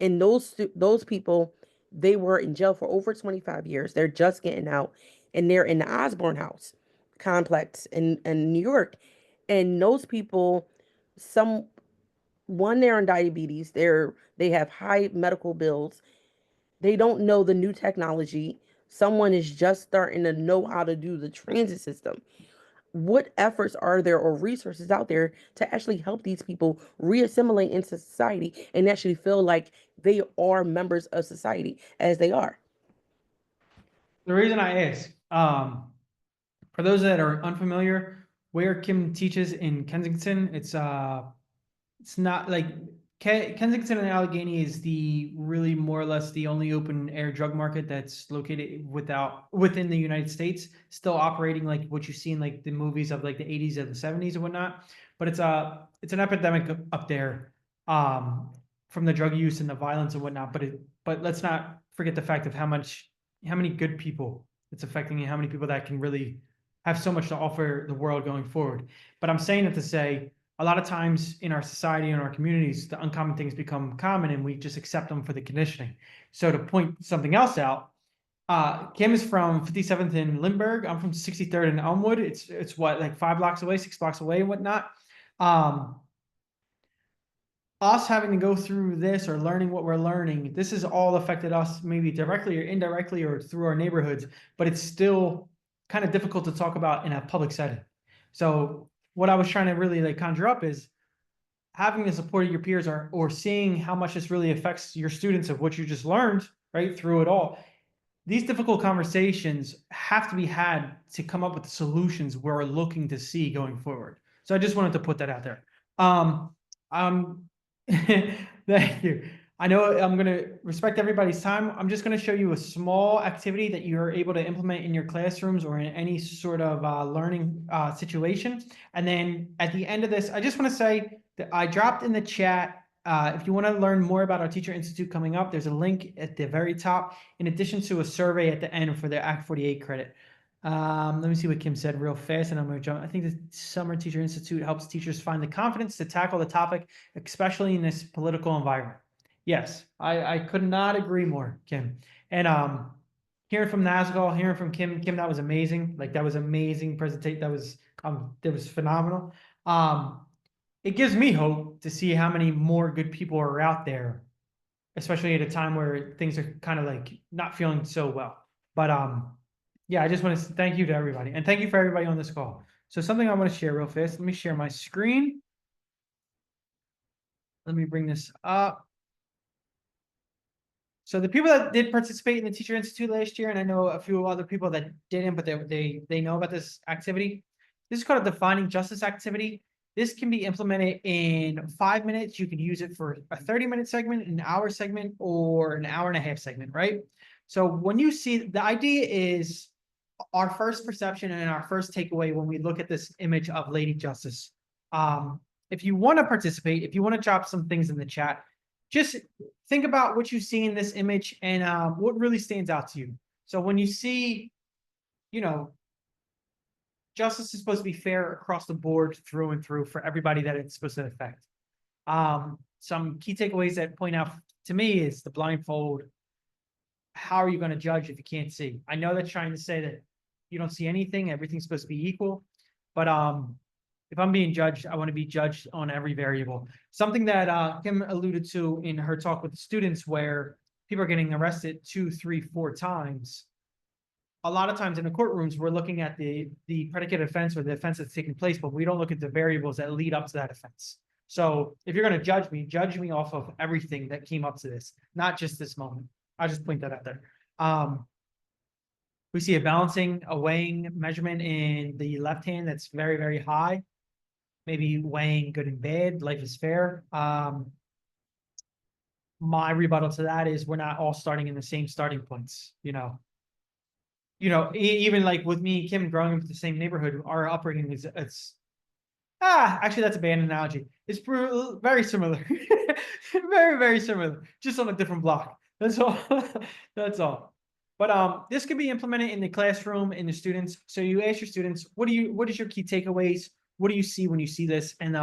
Speaker 3: And those people, they were in jail for over 25 years. They're just getting out, and they're in the Osborne House complex in New York. And those people, some one, they're on diabetes, they have high medical bills, they don't know the new technology. Someone is just starting to know how to do the transit system. What efforts are there or resources out there to actually help these people reassimilate into society and actually feel like they are members of society as they are?
Speaker 1: The reason I ask, for those that are unfamiliar, where Kim teaches in Kensington, it's not like Kensington and Allegheny is the really more or less the only open air drug market that's located within the United States, still operating like what you see in like the movies of like the 80s or the 70s and whatnot. But it's an epidemic up there, from the drug use and the violence and whatnot. But let's not forget the fact of how many good people it's affecting and how many people that can really have so much to offer the world going forward. But I'm saying it to say, a lot of times in our society and our communities, the uncommon things become common and we just accept them for the conditioning. So to point something else out, Kim is from 57th in Lindbergh. I'm from 63rd in Elmwood. It's what, like 5 blocks away, 6 blocks away and whatnot. Us having to go through this or learning what we're learning, this has all affected us maybe directly or indirectly or through our neighborhoods, but it's still kind of difficult to talk about in a public setting. So what I was trying to really like conjure up is having the support of your peers or seeing how much this really affects your students of what you just learned, right, through it all. These difficult conversations have to be had to come up with the solutions we're looking to see going forward. So I just wanted to put that out there. Thank you. I know I'm going to respect everybody's time. I'm just going to show you a small activity that you're able to implement in your classrooms or in any sort of learning situation. And then at the end of this, I just want to say that I dropped in the chat, if you want to learn more about our Teacher Institute coming up, there's a link at the very top, in addition to a survey at the end for the Act 48 credit. Let me see what Kim said real fast, and I'm going to jump. I think the Summer Teacher Institute helps teachers find the confidence to tackle the topic, especially in this political environment. Yes, I could not agree more, Kim. And hearing from Nazgol, hearing from Kim, that was amazing. Like that was amazing presentation. That was phenomenal. It gives me hope to see how many more good people are out there, especially at a time where things are kind of like not feeling so well. But yeah, I just want to thank you to everybody, and thank you for everybody on this call. So something I want to share real fast. Let me share my screen. Let me bring this up. So the people that did participate in the Teacher Institute last year, and I know a few other people that didn't, but they know about this activity. This is called a defining justice activity. This can be implemented in 5 minutes. You can use it for a 30-minute segment, an hour segment, or an hour and a half segment, right? So when you see, the idea is our first perception and our first takeaway when we look at this image of Lady Justice. If you want to participate, if you want to drop some things in the chat, just think about what you see in this image and what really stands out to you. So when you see, justice is supposed to be fair across the board through and through for everybody that it's supposed to affect. Some key takeaways that point out to me is the blindfold. How are you going to judge if you can't see? I know that's trying to say that you don't see anything, everything's supposed to be equal, but if I'm being judged, I want to be judged on every variable. Something that Kim alluded to in her talk with the students, where people are getting arrested 2, 3, 4 times. A lot of times in the courtrooms, we're looking at the predicate offense or the offense that's taking place, but we don't look at the variables that lead up to that offense. So if you're going to judge me off of everything that came up to this, not just this moment. I'll just point that out there. We see a balancing, a weighing measurement in the left hand that's very, very high. Maybe weighing good and bad, life is fair. My rebuttal to that is we're not all starting in the same starting points, even like with me, Kim, growing up in the same neighborhood, our upbringing is actually that's a bad analogy. It's very similar, very, very similar, just on a different block. That's all. That's all. But this can be implemented in the classroom, in the students. So you ask your students, what is your key takeaways? What do you see when you see this? And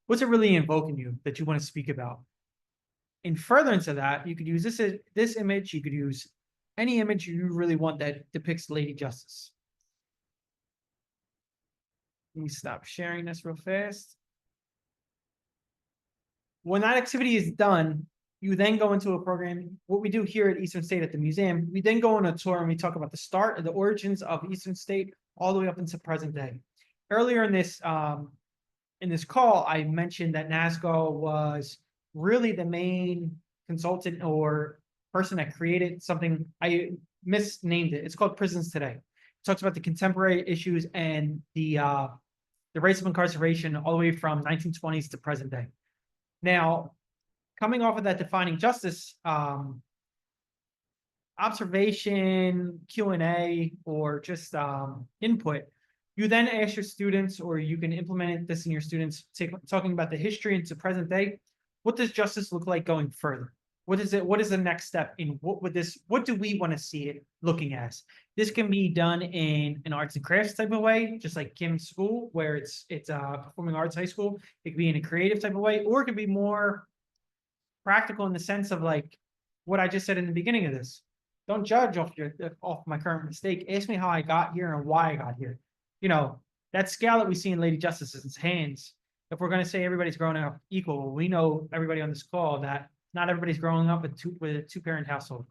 Speaker 1: what's it really invoking you that you want to speak about? In furtherance of that, you could use this image. You could use any image you really want that depicts Lady Justice. Let me stop sharing this real fast. When that activity is done, you then go into a program. What we do here at Eastern State at the museum, we then go on a tour and we talk about the start of the origins of Eastern State all the way up into present day. Earlier in this call, I mentioned that Nazgol was really the main consultant or person that created something. I misnamed it. It's called Prisons Today. It talks about the contemporary issues and the rates of incarceration all the way from 1920s to present day. Now, coming off of that defining justice observation, Q&A, or just input, you then ask your students, or you can implement this in your students, talking about the history into present day. What does justice look like going further? What is it? What is the next step in what do we want to see it looking as? This can be done in an arts and crafts type of way, just like Kim's school, where it's a performing arts high school. It could be in a creative type of way, or it could be more practical in the sense of like what I just said in the beginning of this. Don't judge off my current mistake. Ask me how I got here and why I got here. That scale that we see in Lady Justice's hands, if we're going to say everybody's growing up equal, we know everybody on this call that not everybody's growing up with a two-parent household.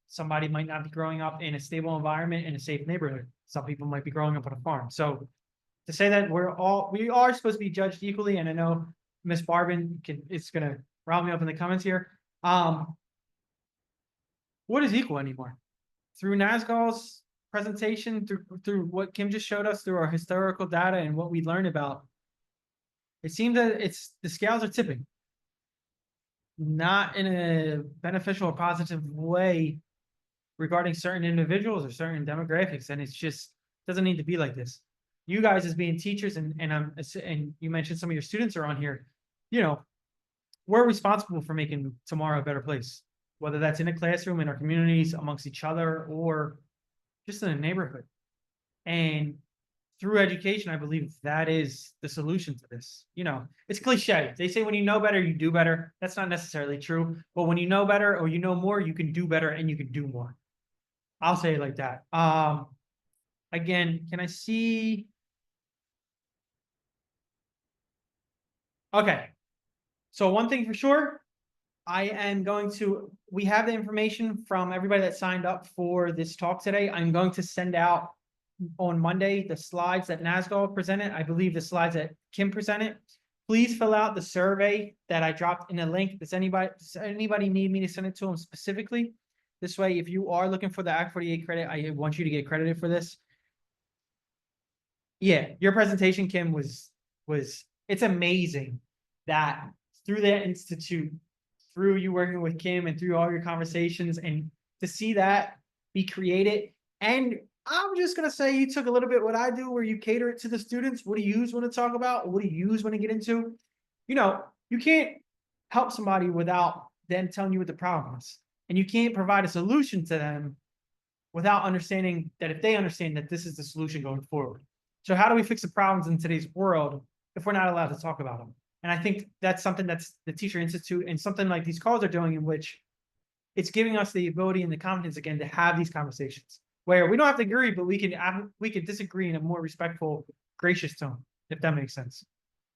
Speaker 1: Somebody might not be growing up in a stable environment in a safe neighborhood. Some people might be growing up on a farm. So to say that we are supposed to be judged equally, and I know Miss Barbin is going to round me up in the comments here. What is equal anymore? Through Nazgol's presentation, through what Kim just showed us, through our historical data and what we learned about, it seems that the scales are tipping, not in a beneficial or positive way regarding certain individuals or certain demographics, and it's just doesn't need to be like this. You guys as being teachers, and you mentioned some of your students are on here, we're responsible for making tomorrow a better place, whether that's in a classroom, in our communities, amongst each other, or just in a neighborhood. And through education, I believe that is the solution to this. It's cliche. They say when you know better, you do better. That's not necessarily true. But when you know better or you know more, you can do better and you can do more. I'll say it like that. Again, can I see? Okay. So one thing for sure, we have the information from everybody that signed up for this talk today. I'm going to send out on Monday the slides that Nazgol presented. I believe the slides that Kim presented. Please fill out the survey that I dropped in a link. Does anybody need me to send it to them specifically? This way, if you are looking for the Act 48 credit, I want you to get credited for this. Yeah, your presentation, Kim, it's amazing that through that institute, through you working with Kim and through all your conversations, and to see that be created. And I'm just going to say you took a little bit what I do, where you cater it to the students. What do you use when to talk about? What do you use when to get into? You can't help somebody without them telling you what the problem is. And you can't provide a solution to them without understanding that if they understand that this is the solution going forward. So how do we fix the problems in today's world if we're not allowed to talk about them? And I think that's something that's the Teacher Institute and something like these calls are doing, in which it's giving us the ability and the confidence again to have these conversations where we don't have to agree, but we can disagree in a more respectful, gracious tone, if that makes sense.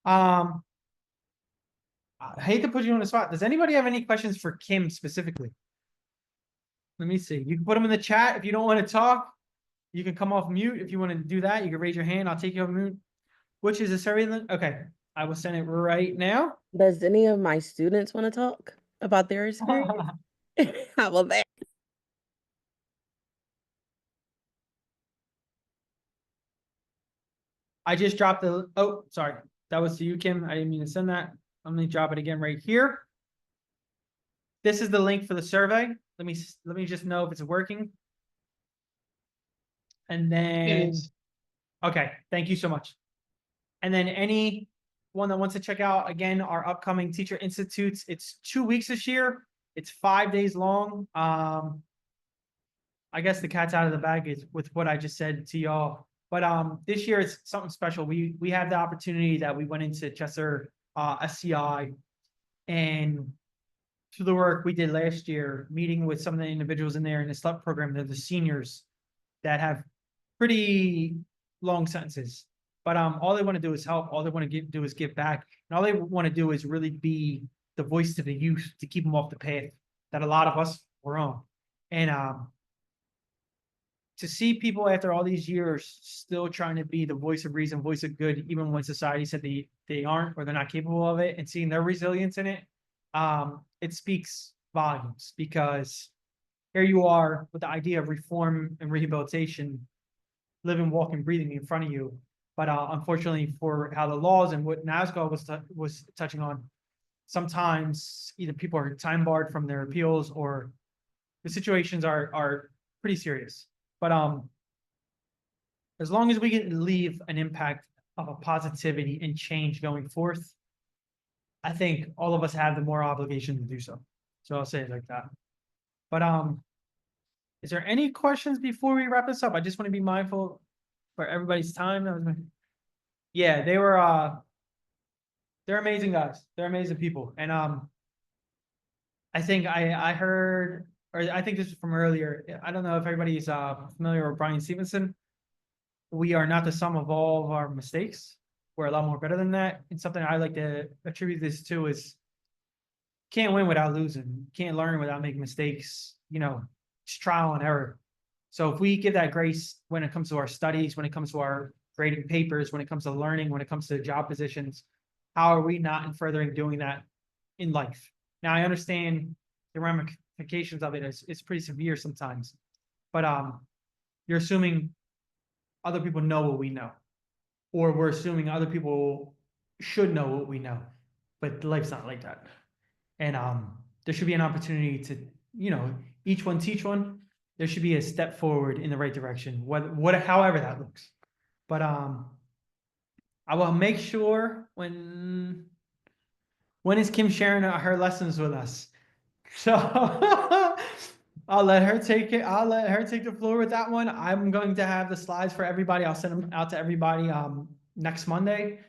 Speaker 1: I hate to put you on the spot. Does anybody have any questions for Kim specifically? Let me see. You can put them in the chat. If you don't want to talk, you can come off mute. If you want to do that, you can raise your hand. I'll take you off mute. Which is a survey link? Okay. I will send it right now.
Speaker 3: Does any of my students want to talk about their experience? How about that?
Speaker 1: I just dropped the, oh, sorry, that was to you, Kim. I didn't mean to send that. I'm gonna drop it again right here. This is the link for the survey. Let me just know if it's working. And then, okay, thank you so much. And then anyone that wants to check out, again, our upcoming Teacher Institutes, it's 2 weeks this year. It's 5 days long. I guess the cat's out of the bag is with what I just said to y'all. But this year it's something special. We had the opportunity that we went into Chester SCI, and through the work we did last year, meeting with some of the individuals in there in the SLEP program, they're the seniors that have pretty long sentences. But all they want to do is help. All they want to do is give back. And all they want to do is really be the voice to the youth to keep them off the path that a lot of us were on. And to see people after all these years still trying to be the voice of reason, voice of good, even when society said they aren't or they're not capable of it, and seeing their resilience in it, it speaks volumes, because here you are with the idea of reform and rehabilitation, living, walking, breathing in front of you. But unfortunately, for how the laws and what Nazgol was touching on, sometimes either people are time barred from their appeals, or the situations are pretty serious. But as long as we can leave an impact of a positivity and change going forth, I think all of us have the moral obligation to do so. So I'll say it like that. But is there any questions before we wrap this up? I just want to be mindful for everybody's time. Yeah, they're amazing guys. They're amazing people. And I think I heard, or I think this is from earlier. I don't know if everybody's familiar with Brian Stevenson. We are not the sum of all of our mistakes. We're a lot more better than that. And something I like to attribute this to is, can't win without losing. Can't learn without making mistakes. You know, it's trial and error. So if we give that grace when it comes to our studies, when it comes to our grading papers, when it comes to learning, when it comes to job positions, how are we not in furthering doing that in life? Now, I understand the ramifications of it is pretty severe sometimes, but you're assuming other people know what we know, or we're assuming other people should know what we know, but life's not like that. And there should be an opportunity to, you know, each one teach one. There should be a step forward in the right direction, however that looks. But I will make sure when is Kim sharing her lessons with us? So I'll let her take it. I'll let her take the floor with that one. I'm going to have the slides for everybody. I'll send them out to everybody next Monday.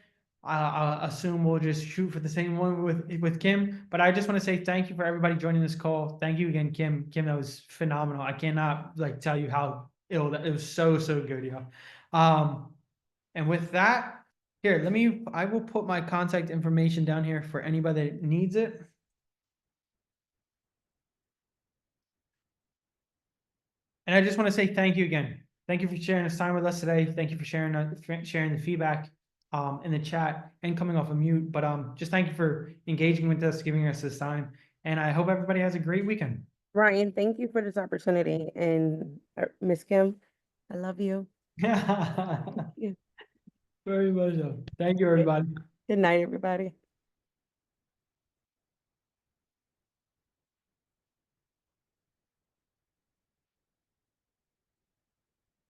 Speaker 1: I assume we'll just shoot for the same one with Kim. But I just want to say thank you for everybody joining this call. Thank you again, Kim. Kim, that was phenomenal. I cannot tell you how ill that it was. So good, yeah. And with that, here, I will put my contact information down here for anybody that needs it. And I just want to say thank you again. Thank you for sharing this time with us today. Thank you for sharing the feedback in the chat and coming off of mute. But just thank you for engaging with us, giving us this time. And I hope everybody has a great weekend.
Speaker 3: Ryan, thank you for this opportunity. And Miss Kim, I love you.
Speaker 1: Very much so. Thank you, everybody.
Speaker 3: Good night, everybody.